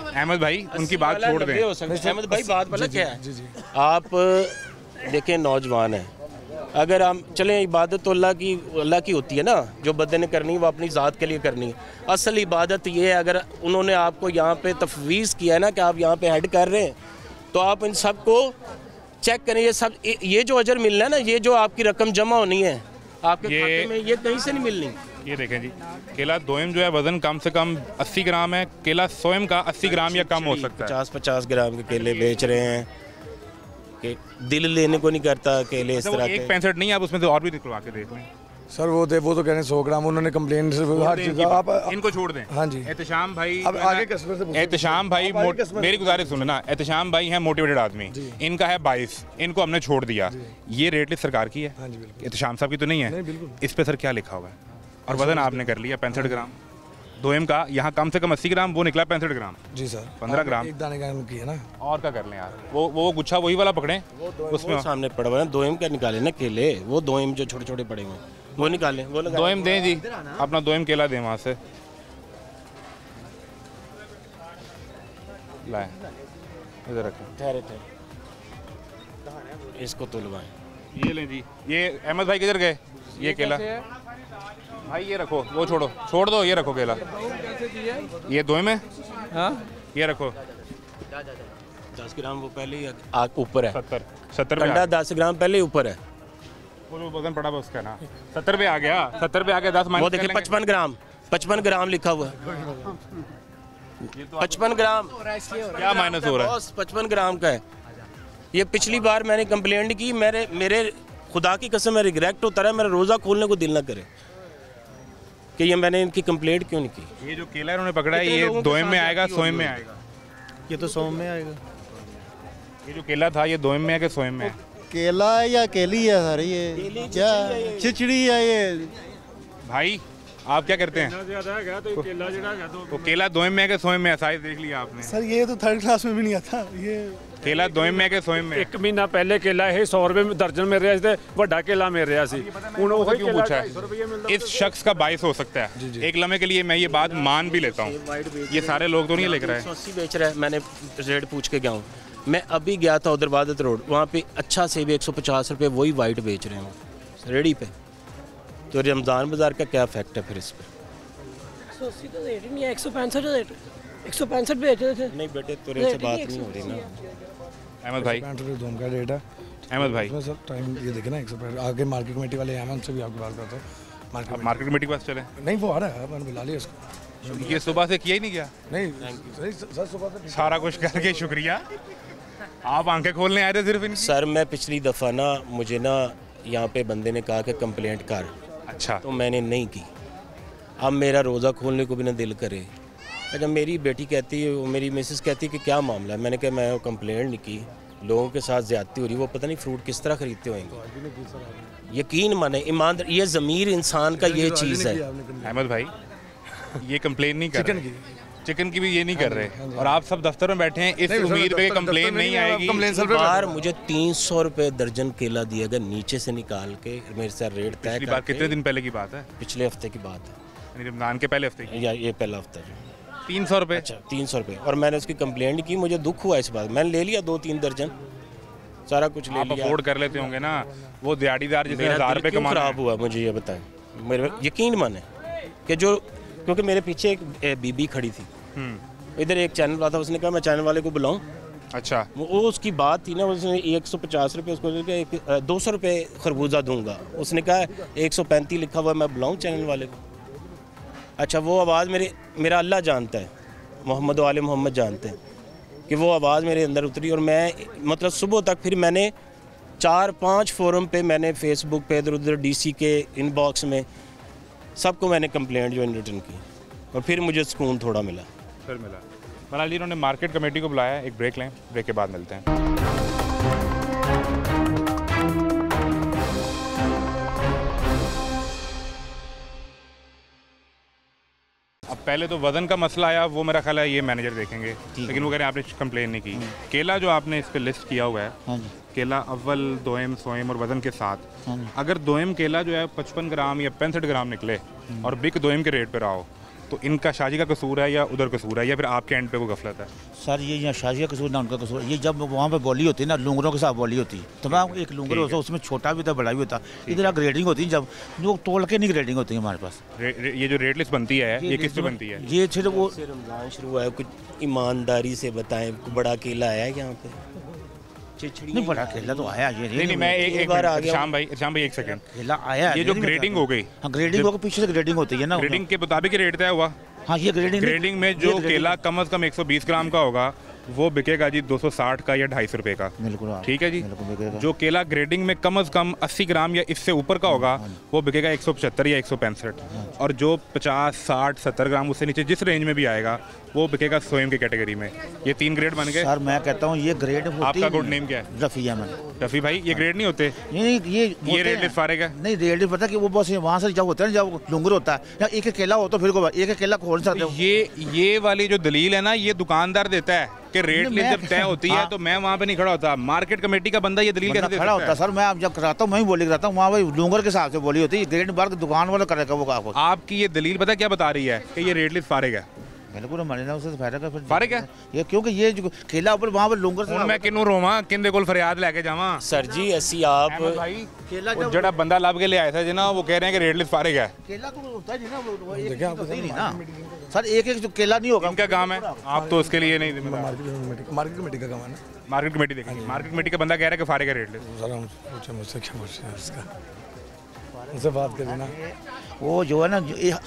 अहमद भाई उनकी बात छोड़ दें। अहमद भाई बात पता क्या है, आप देखें नौजवान है, अगर हम चलें इबादत तो अल्लाह की होती है ना, जो बंदे ने करनी है वो अपनी ज़ात के लिए करनी है। असल इबादत ये है, अगर उन्होंने आपको यहाँ पे तफवीज़ किया है ना कि आप यहाँ पे हेड कर रहे हैं, तो आप इन सब को चेक करें। ये सब ये जो अजर मिलना है ना, ये जो आपकी रकम जमा होनी है आपके खाते में, ये कहीं से नहीं मिलनी। ये देखें जी, केला दोम जो है वजन कम से कम 80 ग्राम है, केला सोम का 80 ग्राम या कम हो सकता है। 50 ग्राम के केले बेच रहे हैं कि दिल लेने को नहीं करता केले इस तरह के। 1.65 नहीं, आप उसमें से और भी निकलवा के देख लें सर। वो तो कह रहे हैं 100 ग्राम, उन्होंने कंप्लेन से हर चीज़ आप इनको छोड़ दें। हाँ जी एहतशाम भाई, अब आगे कस्टमर से एहतशाम भाई मेरी गुजारिश सुने ना, एहतशाम भाई हैं मोटिवेटेड आदमी, इनका है 22, इनको हमने छोड़ दिया। ये रेट लिस्ट सरकार की है, एहतशाम साहब की तो नहीं है। इस पे सर क्या लिखा हुआ है? और वजन आपने कर लिया 65 ग्राम दोम का, यहाँ कम से कम 80 ग्राम, वो निकला 65 ग्राम। जी सर 15 ग्राम एक दाने का की है ना। और क्या कर लें यार, वो गुच्छा वही वाला पकड़े, उसमें सामने पड़ा हुआ है दोम का, निकाले ना केले, वो दोम जो छोटे छोटे पड़े हुए वो निकाले, वो दोम दें जी, अपना दोम केला दें वहाँ से लाए, इधर रखें। ठहरे इसको तुलवाएं। ये लें जी, ये अहमद भाई किधर गए? ये केला भाई ये रखो, वो छोड़ दो, ये रखो केला, ये दोम है। हाँ ये रखो 10 ग्राम वो पहले ही ऊपर है, 70 पे 10 ग्राम पहले ही ऊपर है, वो वजन पड़ा हुआ उसका ना, 70 पे आ गया, 70 पे आ गया, 10 वो देखिए 55 ग्राम लिखा हुआ है, 55 ग्राम क्या माइनस हो रहा है? 55 ग्राम का है। ये पिछली बार मैंने कंप्लेंट की, मेरे खुदा की कसम, मेरे रिग्रेट होता है, मेरा रोज़ा खोलने को दिल ना करे कि ये मैंने इनकी कंप्लेंट क्यों नहीं की। ये जो केला इन्होंने पकड़ा है, ये दोम में आएगा सोम में आएगा? ये तो सोम में आएगा। ये जो केला था ये दोम में है कि सोम में है? केला है या केली है सर? ये क्या खिचड़ी है ये? भाई आप क्या करते हैं? तो केला दोम में है कि सोम में है? साइज देख लिया आपने सर? ये तो 3rd क्लास में भी नहीं आता। ये केला दोम में है कि सोम में? 1 महीना पहले केला ये 100 रुपए दर्जन मिल रहा है, बड़ा केला मिल रहा है। क्यों पूछा है? इस शख्स का 22 हो सकता है। एक लम्हे के लिए मैं ये बात मान भी लेता हूँ, ये सारे लोग तो नहीं लेकर आए। 180 बेच रहा है, मैंने रेट पूछ के गया हूँ। मैं अभी गया था उधर वादत रोड, वहाँ पे अच्छा सेब 150 रुपये वही वाइट बेच रहे हैं रेडी पे। तो रमज़ान बाज़ार का क्या इफेक्ट है फिर इस पर? 180 तो रेट नहीं है, 165 रेट, 165 बेच रहे थे। नहीं बेटे तेरे से बात नहीं हो रही ना। अहमद भाई 65 रुपये दोम का रेट है। अहमद भाई सर टाइम ये देखे ना, 165 आगे मार्केट कमेटी वाले अहमद से भी आपकी बात करता हूँ। मार्केट कमेटी के पास चले? नहीं वो आ रहा है, मैंने बुला लिया उसको। ये सुबह से किया ही नहीं गया? नहीं सर सुबह से सारा कुछ करके शुक्रिया, आप आंखें खोलने आए थे सिर्फ इनकी। सर मैं पिछली दफ़ा ना, मुझे ना यहाँ पे बंदे ने कहा कि कंप्लेंट कर, अच्छा तो मैंने नहीं की। अब मेरा रोज़ा खोलने को भी ना दिल करे। अच्छा मेरी बेटी कहती है, मेरी मिसेस कहती है कि क्या मामला है? मैंने कहा मैं कंप्लेंट नहीं की, लोगों के साथ ज़्यादती हो रही, वो पता नहीं फ्रूट किस तरह खरीदते होंगे। यकीन माने ईमानदार, ये ज़मीर इंसान का ये चीज़ है। अहमद भाई ये कंप्लेन नहीं कर रहे, चिकन की भी ये नहीं कर रहे, और आप सब दफ्तर में बैठे हैं इस उम्मीद पे कंप्लेन नहीं आएगी। बार मुझे 300 रुपये दर्जन केला दिया गया नीचे से निकाल के, मेरे साथ रेट तय करके। कितने दिन पहले की बात है? पिछले हफ्ते की बात है, रमजान के पहले हफ्ते की? या ये पहला हफ्ता जो 300 रुपये। अच्छा 300 रुपये, और मैंने उसकी कंप्लेंट की, मुझे दुख हुआ इस बात। मैंने ले लिया 2-3 दर्जन, सारा कुछ ले लिया। अफोर्ड कर लेते होंगे ना, वो दिहाड़ीदार जिसे 1000 रुपये कमाना खराब हुआ। मुझे ये बताएं, मेरे यकीन माने कि जो, क्योंकि मेरे पीछे एक बीबी खड़ी थी, इधर एक चैनल वाला था, उसने कहा मैं चैनल वाले को बुलाऊं। अच्छा वो उसकी बात थी ना, उसने 150 रुपये उसको 200 रुपये खरबूजा दूंगा, उसने कहा 135 लिखा हुआ, मैं बुलाऊं चैनल वाले को। अच्छा वो आवाज़ मेरा अल्लाह जानता है, मोहम्मद वाले मोहम्मद जानते हैं कि वो आवाज़ मेरे अंदर उतरी, और मैं मतलब सुबह तक फिर मैंने 4-5 फोरम पे मैंने फेसबुक पे इधर उधर डीसी के इनबॉक्स में सबको मैंने कंप्लेंट जो रिटर्न की और फिर मुझे सुकून थोड़ा मिला। फिर मिला। मलाल जी, इन्होंने मार्केट कमेटी को बुलाया, एक ब्रेक लें, ब्रेक के बाद मिलते हैं। अब पहले तो वज़न का मसला आया, वो मेरा ख्याल है ये मैनेजर देखेंगे, लेकिन वो कह रहे हैं आपने कंप्लेन नहीं की। केला जो आपने इस पे लिस्ट किया हुआ है, केला अव्वल, दोयम, सोयम और वज़न के साथ, अगर दोयम केला जो है 55 ग्राम या 65 ग्राम निकले और बिक दोयम के रेट पे रहा हो, तो इनका शाजी का कसूर है या उधर कसूर है या फिर आपके एंड पे वो गफलत है? सर ये यहाँ शाजी का कसूर ना उनका कसूर, ये जब वहाँ पे बोली होती है ना, लूंगरों के साथ बोली होती है, तमाम एक लूंगर होता है, उसमें छोटा भी होता है बड़ा भी होता है। इधर ग्रेडिंग होती है, जब जो तोल के नहीं ग्रेडिंग होती है हमारे पास। ये जो रेट लिस्ट बनती है ये किस पे बनती है? ये सिर्फ वो रमज़ान शुरू हुआ है, कुछ ईमानदारी से बताएं, बड़ा केला आया है यहाँ पे? नहीं, बड़ा केला तो आया ये नहीं, मैं एक बार आ गया। शाम भाई एक सेकंड, केला आया, ये जो ग्रेडिंग हो गई, हाँ ग्रेडिंग होकर पीछे से ग्रेडिंग होती है ना, ग्रेडिंग के मुताबिक रेट तय हुआ। हाँ ये ग्रेडिंग में जो केला कम से कम 120 ग्राम का होगा वो बिकेगा जी 260 का या 250 रुपए का। बिल्कुल ठीक है जी। जो केला ग्रेडिंग में कम से कम 80 ग्राम या इससे ऊपर का होगा वो बिकेगा 175 या 165, और जो 50, 60, 70 ग्राम उससे नीचे जिस रेंज में भी आएगा वो बिकेगा सोयम की कैटेगरी में। ये 3 ग्रेड बन गए। सर मैं कहता हूँ ये ग्रेड होती आपका गुड नेम क्या है? रफ़ी अहमद। रफ़ी भाई, ये ग्रेड नहीं होते? नहीं, ये रेट लिस्ट फारेग है? नहीं, रेट लिस्ट पता कि वो बस वहाँ से जब होता है, जब लूंगर होता है या एक केला हो तो फिर को एक केला खोल सकते हो। ये वाली जो दलील है ना, ये दुकानदार देता है कि रेट लिस्ट जब तय होती है तो मैं वहाँ पे नहीं खड़ा होता। मार्केट कमेटी का बंदा ये दलील कैसे दे सकता है? खड़ा होता सर, मैं अब जब कराता हूँ मैं ही बोली कराता हूँ, वहाँ भाई लूंगर के हिसाब से बोली होती है, ग्रेड बार दुकान वाला करेगा वो आपको। आपकी ये दलील पता क्या बता रही है कि ये रेट लिस्ट फारेग है? बिल्कुल हमारे ना उससे फायदा का फारेग है ये, क्योंकि ये जो केला ऊपर वहाँ पर लूंगर से मैं किन्नू रोवा किंदे कोल फरियाद लेके जावा? सर जी ऐसी आप भाई जड़ा बंदा लब के ले आया था जी ना, वो कह रहे हैं कि रेट लिस्ट फारेग है। केला तो होता है ना, वो एक ना सर, एक जो केला नहीं होगा। इनका काम है, आप तो उसके लिए नहीं। मार्केट कमेटी का काम है ना, मार्केट कमेटी देखेंगे। मार्केट कमेटी का बंदा कह रहा है कि फारेग है रेट लिस्ट। सर हम पूछे मुझसे क्या पूछे हैं इसका, उनसे बात करें ना। वो जो है ना,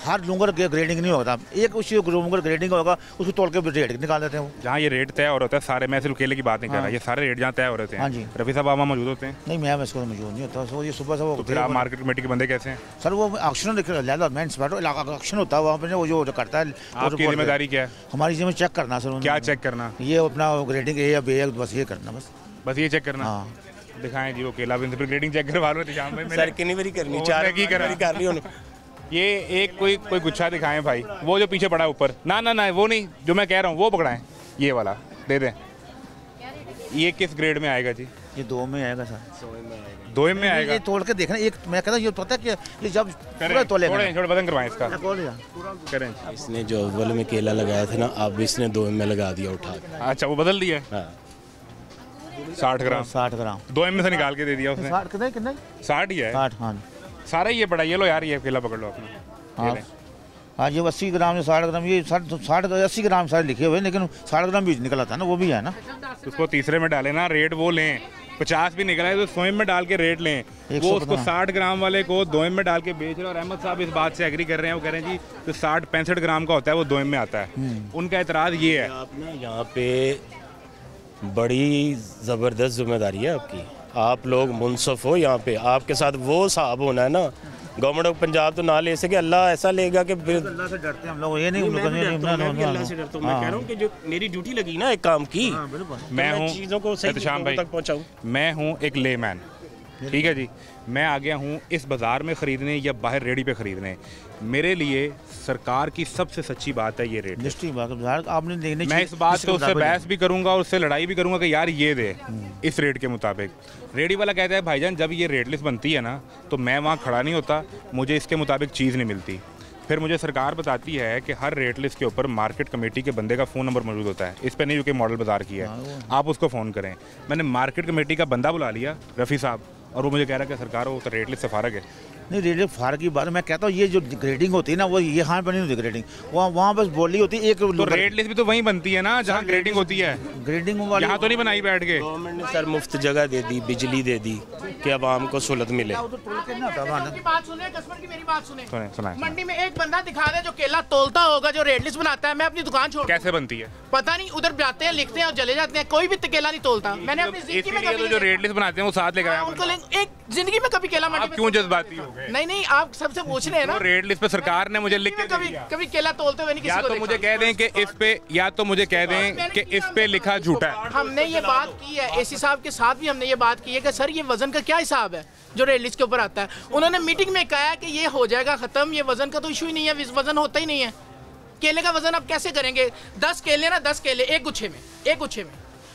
हर लूंगर ग्रेडिंग नहीं होता, एक उसी लूंगर ग्रेडिंग होगा उसको तोड़ के रेट निकाल देते हैं वो। जहाँ ये रेट तय हो रहा है सारे, मैं सिर्फ केले की बात नहीं कर रहा, ये सारे रेट जहाँ तय हो रहे हैं। हाँ जी। रफ़ी साहब आप मौजूद होते हैं? नहीं, मैं इसको मौजूद नहीं होता। सो ये सुबह से वो फिर आप मार्केट कमेटी के बंदे कैसे हैं? सर वो ऑक्शन ऑक्शन होता है वहाँ पे, वो जो करता है। आपकी जिम्मेदारी क्या है? हमारी जिम्मेदारी चेक करना सर। क्या चेक करना? ये अपना ग्रेडिंग ए या बी, बस ये करना, बस ये चेक करना। दिखाएं जी वो केला फिर ग्रेडिंग चेक करवा लो शाम में। सर कितनी बारी करनी? 4 की कर ली उन्होंने। ये एक कोई गुच्छा दिखाएं भाई, वो जो पीछे पड़ा है ऊपर। ना वो नहीं, जो मैं कह रहा हूँ वो पकड़ाएं, ये वाला दे दें। ये किस ग्रेड में आएगा जी? ये 2 में आएगा सर। 2 में आएगा? ये तोड़ के देखना, एक मैं कहता ये पता है कि ये जब तोले थोड़ा बदन करवाएं इसका करें। इसने जो अव्वल में केला लगाया था ना, अब इसने 2 में लगा दिया उठा। अच्छा वो बदल दिया? 60 ग्राम 2 में से निकाल के दे दिया उसने। 60 ही है? 60 हाँ सारा ये बड़ा। ये लो यार, ये केला पकड़ लो अपना। हाँ ये 80 ग्राम या 60 ग्राम, ये 80 ग्राम सारे लिखे हुए, लेकिन 60 ग्राम बीज निकला था ना, वो भी है ना। उसको तीसरे में डाले ना, रेट वो लें। 50 भी निकला है तो स्वयं में डाल के रेट लें। वो उसको 60 ग्राम वाले को 2 में डाल के बेच रहे हैं। और अहमद साहब इस बात से एग्री कर रहे हैं, वो कह रहे हैं जी तो 60-65 ग्राम का होता है वो 2 में आता है। उनका एतराज़ ये है, आप ना यहाँ पे बड़ी ज़बरदस्त जिम्मेदारी है आपकी। आप लोग मुनसफ हो यहाँ पे, आपके साथ वो साहब होना है ना। गवर्नमेंट ऑफ पंजाब तो ना ले सके, अल्लाह ऐसा लेगा कि अल्लाह से डरते हैं हम लोग। ये नहीं, मैं अल्लाह से डरता हूँ। मैं कह रहा हूँ कि जो मेरी ड्यूटी लगी ना एक काम की, मैं हूँ चीज़ों को सही तक पहुँचाऊँ। मैं हूँ एक लेमैन, ठीक है जी। मैं आ गया हूँ इस बाज़ार में ख़रीदने या बाहर रेडी पे ख़रीदने। मेरे लिए सरकार की सबसे सच्ची बात है ये रेट। आपने देखने, मैं इस बात पे उससे बहस भी करूँगा और उससे लड़ाई भी करूँगा कि यार ये दे इस रेट के मुताबिक। रेडी वाला कहता है भाईजान जब ये रेट लिस्ट बनती है ना तो मैं वहाँ खड़ा नहीं होता, मुझे इसके मुताबिक चीज़ नहीं मिलती। फिर मुझे सरकार बताती है कि हर रेट लिस्ट के ऊपर मार्केट कमेटी के बंदे का फ़ोन नंबर मौजूद होता है। इस पर नहीं जो कि मॉडल बाज़ार की है, आप उसको फ़ोन करें। मैंने मार्केट कमेटी का बंदा बुला लिया, रफ़ी साहब, और वो मुझे कह रहा है कि सरकार वो तो रेट लिस्ट से फारग है। नहीं रेडिंग फार की बात मैं कहता हूँ, ये जो ग्रेडिंग होती है ना वो यहाँ पर नहीं होती ग्रेडिंग, वहाँ बस बोली होती है एक। तो रेट लिस्ट भी तो वहीं बनती है ना जहाँ ग्रेडिंग होती है, ग्रेडिंग वाली यहाँ तो नहीं बनाई बैठ के। गवर्नमेंट ने सर मुफ्त जगह दे दी, बिजली दे दी कि आवाम को सहूलत मिले। मंडी में एक बंदा दिखा दे जो केला तोलता होगा, जो रेट लिस्ट बनाता है, मैं अपनी दुकान छोड़। कैसे बनती है पता नहीं, उधर जाते हैं लिखते हैं और चले जाते हैं, कोई भी केला नहीं तोलता। मैंने अपनी जिंदगी में कभी जो रेट लिस्ट बनाते हैं वो साथ लेकर आए उनको एक जिंदगी में कभी केला मंडी में क्यों जज्बाती हो गए? नहीं आप सबसे पूछ रहे हैं ना। रेट लिस्ट पे सरकार ने मुझे लिख के कभी केला तोलते हुए नहीं किसी को देखा। मुझे कह दें कि इस पे, या तो मुझे कह दें कि इस पे लिखा झूठा है। हमने ये बात की है एसी साहब के साथ भी, हमने ये बात की है कि सर ये वजन का क्या हिसाब है जो रेट लिस्ट के ऊपर आता है। उन्होंने मीटिंग में कहा कि ये हो जाएगा खत्म, ये वजन का तो इशू ही नहीं है, वजन होता ही नहीं है। केले का वजन आप कैसे करेंगे? 10 केले ना 10 केले एक गुच्छे में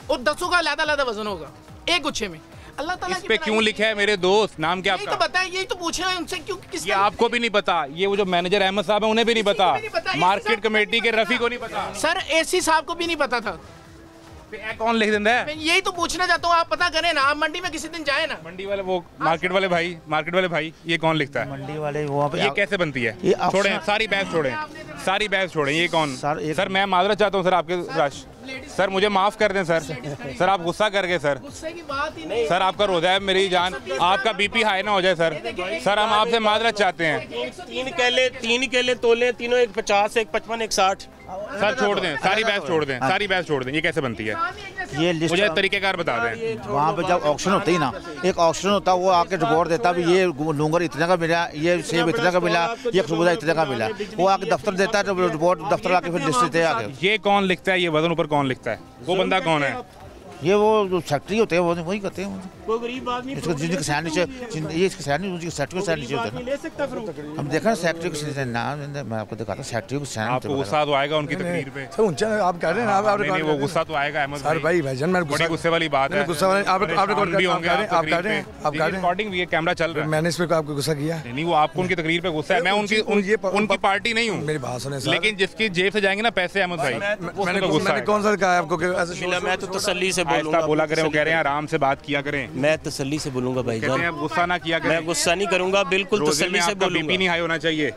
और 10 का अलग-अलग वजन होगा एक गुच्छे में। अल्लाह ताला इस पे क्यों लिखा है मेरे दोस्त? नाम क्या आपका? यही तो बताएं, यही तो पूछ रहे हैं उनसे क्यों। ये आपको भी नहीं पता, ये वो जो मैनेजर अहमद साहब है उन्हें भी नहीं पता, मार्केट कमेटी के रफी को नहीं पता, सर एसी साहब को भी नहीं पता था। कौन लिख देता है? मैं यही तो पूछना चाहता हूँ, आप पता करें ना, आप मंडी में किसी दिन जाए ना। मंडी वाले वो मार्केट वाले भाई ये कौन लिखता है? मंडी वाले वहाँ पे ये कैसे बनती है? छोड़ें सारी बहस छोड़ें, ये कौन? सर मैं माजरत चाहता हूँ सर आपके राश, सर मुझे माफ कर दें सर आप गुस्सा कर गए सर। सर आपका रोजा है मेरी जान, आपका बीपी हाई ना हो जाए सर हम आपसे माजरत चाहते हैं। 3 केले तोले, तीनों एक 50, एक 55, एक 60। सर छोड़ दें, सारी बहस छोड़ दें, ये कैसे बनती है? ये लिस्ट मुझे तरीकेकार बता दें। वहाँ पे जब ऑक्शन होती है ना, एक ऑक्शन होता वो आके रिपोर्ट देता भी ये लूंगर इतने का मिला, ये सेब इतने का मिला, ये खरबूजा इतने का मिला, वो आके दफ्तर देता है, तो रिपोर्ट दफ्तर आके फिर लिस्ट देते हैं आगे। ये कौन लिखता है? ये वजन ऊपर कौन लिखता है? वो बंदा कौन है? ये वो सेक्रेटरी होते हैं, वही करते हैं। वो गरीब आदमी जिनके सैन नीचे, ये इसके सैन नीचे, सेक्रेटरी के सैन नीचे होते हैं। हम देखा सेक्रेटरी के नाम, मैं आपको दिखाता हूँ सेक्रेटरी को सैन। आपको गुस्सा तो आएगा उनकी तकरीर पे? आप कह रहे हैं आप नहीं वो गुस्सा तो आएगा अहमद सर भाई भाईजान, मैं बड़ी गुस्से वाली बात है। गुस्सा वाली आप रिकॉर्ड भी होंगे, आप कह रहे हैं रिकॉर्डिंग भी है, कैमरा चल रहा है। मैंने इस पे आपको गुस्सा किया नहीं, वो आपको उनकी तकरीर पे गुस्सा है। मैं उनकी पार्टी नहीं हूँ, मेरी बात सुने सर, लेकिन जिसकी जेब से जाएंगे ना पैसे अहमद भाई, मैंने कौन सा कहा आपको? मैं तो तसल्ली से बोलूंगा, बोला करें, वो कह रहे हैं आराम से बात किया करें। मैं तसल्ली से बोलूंगा भाईजान, गुस्सा ना किया करें। मैं गुस्सा नहीं करूंगा, बिल्कुल तसल्ली से बोलूंगा। बीपी नहीं हाई होना चाहिए।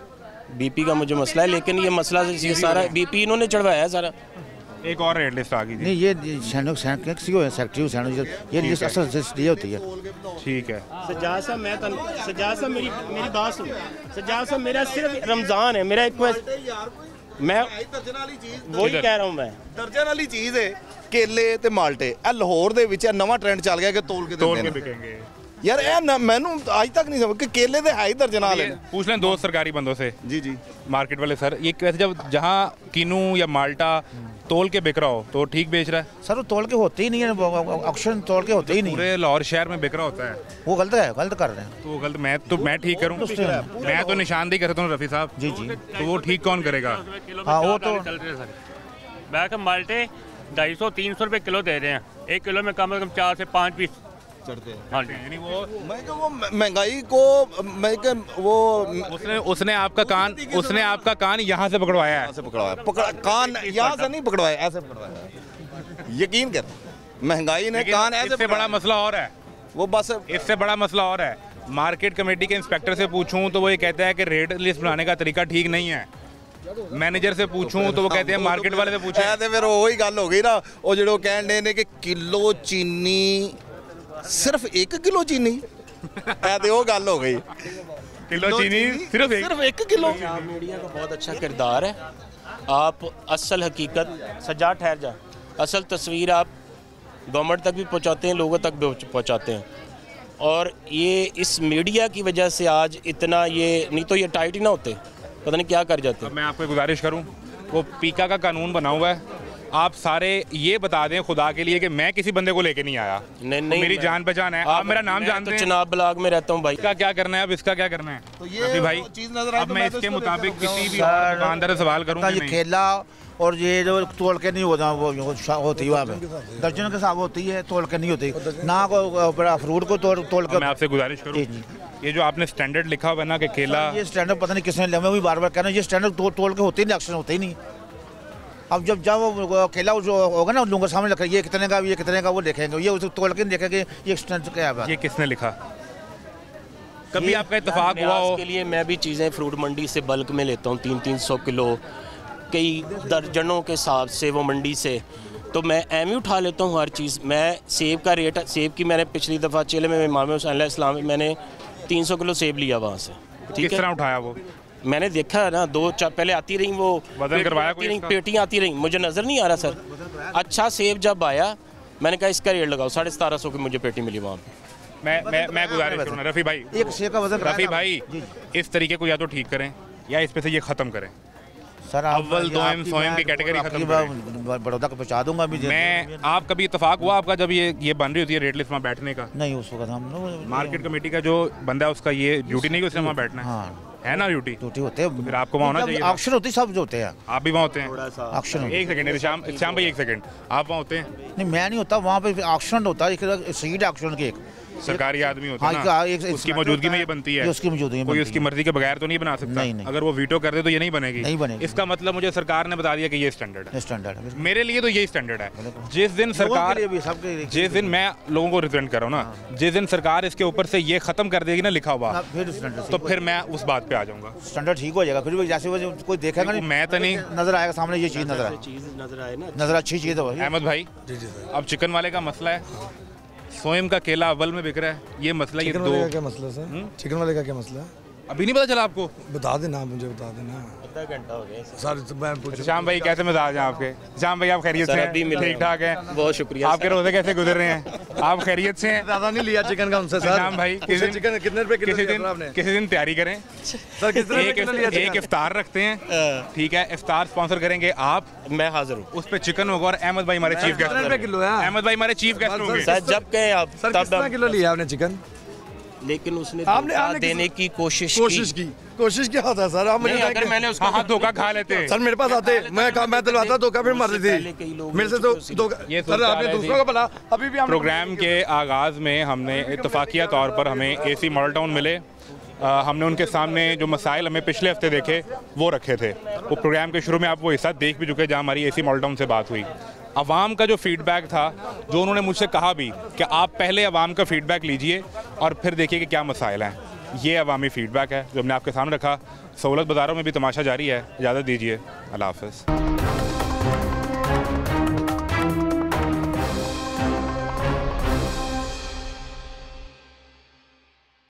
बीपी का मुझे मसला है, लेकिन ये मसला सारा बीपी इन्होंने चढ़वाया है सारा। एक और रेड लिस्ट आ गई थी। नहीं ये सेक्रेटरी ये लिस्ट असल लिस्ट ये होती है। ठीक है सज्जाद साहब, मेरी बात सुन। सज्जाद साहब मेरा सिर्फ रमजान है, मेरा एक मैं वही कह रहा हूँ, मैं दर्जन वाली चीज़ है केले ते माल्टे। लाहौर दे विच नवा ट्रेंड चल गया कि तोल के बिकेंगे यार। मैनू आज तक नहीं समझ कि केले दे है ही दर्जन वाले। पूछ लें दो सरकारी बंदों से। जी मार्केट वाले सर, ये वैसे जब जहाँ किनू या माल्टा तोल के बिक रहा हो तो ठीक बेच रहा है? सर वो तोल के होते ही नहीं है, ऑक्शन तोल के होते ही नहीं। पूरे लाहौर शहर में बिक रहा होता है, वो गलत कर रहे हैं। तो वो गलत, मैं ठीक करूँ? मैं तो निशानदेही कर सकता हूँ रफ़ी साहब। जी तो वो ठीक कौन करेगा? हाँ वो तो बैग माल्टे 250-300 रुपये किलो दे रहे हैं, 1 किलो में कम से कम 4 से 5 पीस चढ़ते हैं। हाँ जी, यानी वो महंगाई को उसने आपका कान यहाँ से पकड़वाया है। कान यहाँ से नहीं पकड़वाया, ऐसे पकड़वाया। यकीन कर, महंगाई ने कान ऐसे। इससे बड़ा मसला और है, वो बस इससे बड़ा मसला और है। मार्केट कमेटी के इंस्पेक्टर से पूछूं तो वो ये कहता है कि रेट लिस्ट बनाने का तरीका ठीक नहीं है। मैनेजर से पूछूं तो वो कहते हैं मार्केट वाले से पूछें। ऐसे फिर वही गल हो गई ना, वो जो कहने ने कि किलो चीनी, सिर्फ 1 किलो चीनी, ऐसे वो गल हो गई। किलो चीनी सिर्फ 1 किलो। मीडिया का बहुत अच्छा किरदार है। आप असल हकीकत, सज्जाद ठहर जा, असल तस्वीर आप गवर्नमेंट तक भी पहुंचाते हैं, लोगों तक भी पहुंचाते हैं। और ये इस मीडिया की वजह से आज इतना, ये नहीं तो ये टाइट ही ना होते, पता नहीं क्या कर जाते। मैं आपको गुजारिश करूं, वो पीका का कानून बना हुआ है, आप सारे ये बता दें खुदा के लिए कि मैं किसी बंदे को लेके नहीं आया। नहीं, मेरी जान पहचान है, आप मेरा नाम जानते हैं। चनाब ब्लॉक में रहता हूँ भाई। इसका क्या करना है अब, इसका क्या करना है? तो ये भाई अब मैं इसके मुताबिक किसी भी दुकानदार से सवाल करूँगा। ये केला और ये जो तोल के नहीं होता, वो होती है वहाँ पे दर्जन के हिसाब होती है, तोल के नहीं होती ना। को बड़ा फ्रूट को तोल के। मैं आपसे गुजारिश करूँ, ये जो आपने स्टैंडर्ड लिखा हुआ है ना कि केला, ये स्टैंडर्ड पता नहीं किसने लिया, मैं भी बार बार कह रहा हूँ ये स्टैंडर्ड तोल के होते ही नहीं, एक्शन होते ही नहीं। अब जब वो केला जो होगा ना लूंगा सामने लिखा ये कितने का, ये कितने का, वो देखेंगे, ये उसे तोल के देखेंगे ये स्टैंडर्ड क्या है। ये किसने लिखा? कभी आपका इत्तेफाक हुआ हो? के लिए मैं भी चीज़ें फ्रूट मंडी से बल्क में लेता हूँ, 300 किलो, कई दर्जनों के हिसाब से वो मंडी से, तो मैं एम ही उठा लेता हूँ हर चीज़। मैं सेब का रेट, सेब की मैंने पिछली दफ़ा चेले में इमाम हुसैन अलैहिस्सलाम मैंने 300 किलो सेब लिया वहाँ से। किस तरह उठाया वो? मैंने देखा है ना, 2-4 पहले आती रही वो वजन करवाया कोई इसका? पेटियाँ आती रही, मुझे नज़र नहीं आ रहा सर। अच्छा सेब जब आया मैंने कहा इसका रेट लगाओ, 1750 की मुझे पेटी मिली वहाँ पे। मैं गुजारिश करूँ रफ़ी भाई, एक सेब का वजन रफ़ी भाई इस तरीके को या तो ठीक करें या इस पे से ये ख़त्म करें। सर अव्वल दोयम सोयम की कैटेगरी खत्म करें। बड़ौदा को पहुँचा दूंगा अभी। मैं आप कभी इत्तेफाक हुआ आपका जब ये बन रही होती है रेट लिस्ट में बैठने का? नहीं, उस वक्त हम लोग मार्केट कमेटी का जो बंदा है उसका ये ड्यूटी नहीं कि उसने वहाँ बैठना है? हाँ है ना ड्यूटी होते हैं, फिर आपको वहाँ होना चाहिए। ऑक्शन होती है, सब जो होते हैं। आप भी वहाँ होते हैं? ऑक्शन। एक सेकंड श्याम भाई, एक सेकंड, आप वहाँ होते हैं? नहीं मैं नहीं होता वहाँ पे, ऑक्शन होता है, सीट ऑक्शन के एक सरकारी आदमी होता है ना, उसकी मौजूदगी में ये बनती है। उसकी मौजूदगी में कोई उसकी मर्जी के बगैर तो नहीं बना सकता। नहीं। अगर वो वीटो कर दे तो ये नहीं बनेगी। नहीं बनेगी। इसका मतलब मुझे सरकार ने बता दिया कि ये स्टैंडर्ड है। स्टैंडर्ड है मेरे लिए तो यही स्टैंडर्ड है। जिस दिन सरकार, जिस दिन मैं लोगों को रिप्रेजेंट कर रहा हूँ ना, जिस दिन सरकार इसके ऊपर से ये खत्म कर देगी ना लिखा हुआ, तो फिर मैं उस बात पे आ जाऊंगा। स्टैंडर्ड ठीक हो जाएगा। फिर भी जैसे वो कोई देखेगा नहीं, मैं तो नहीं नजर आएगा सामने, ये चीज़ नजर आए, नजर अच्छी चीज़ है। अहमद भाई, अब चिकन वाले का मसला है, सोयम का केला अव्वल में बिक रहा है, ये मसला। ये दो क्या मसला सर? चिकन वाले का क्या मसला है? अभी नहीं पता चला आपको? बता देना, मुझे बता देना। आधा घंटा हो गया सर। श्याम भाई कैसे मिजाज हैं आपके? श्याम भाई आप खैरियत से हैं? ठीक ठाक हैं? बहुत शुक्रिया। आपके रोजे कैसे गुजर रहे हैं? आप खैरियत से हैं? ज़्यादा नहीं लिया चिकन का उनसे सर। श्याम भाई चिकन कितने रुपए किलो लिया आपने? किसी दिन तैयारी करें सर, एक इफ्तार रखते हैं, ठीक है? इफ्तार स्पॉन्सर करेंगे आप, मैं हाजिर हूँ। उस पे चिकन होगा और अहमद भाई हमारे चीफ गेस्ट होंगे। अहमद भाई हमारे चीफ गेस्ट होंगे। सर जब कहें आप। सर कितना किलो लिया आपने चिकन? लेकिन उसने धोखा देने की कोशिश की। कोशिश क्या होता है सर? आप मुझे अगर मैंने उसका हाथ धोखा खा लेते सर, मेरे पास आते, मैं दिलवाता, धोखा फिर मर रही थी मेरे से। तो सर आपने दूसरों को बोला। अभी भी प्रोग्राम के आगाज़ में हमने इत्तफाकिया तौर पर हमें एसी मॉडल टाउन मिले, हमने उनके सामने जो मसाइल हमें पिछले हफ्ते देखे वो रखे थे। वो प्रोग्राम के शुरू में आप वो हिस्सा देख भी चुके जहाँ हमारी एसी मॉडल टाउन से बात हुई। अवाम का जो फीडबैक था, जो उन्होंने मुझसे कहा भी कि आप पहले अवाम का फीडबैक लीजिए और फिर देखिए कि क्या मसाइल हैं, ये अवामी फीडबैक है जो हमने आपके सामने रखा। सहूलत बाज़ारों में भी तमाशा जारी है। इजाज़त दीजिए, अल्लाह हाफ़िज़।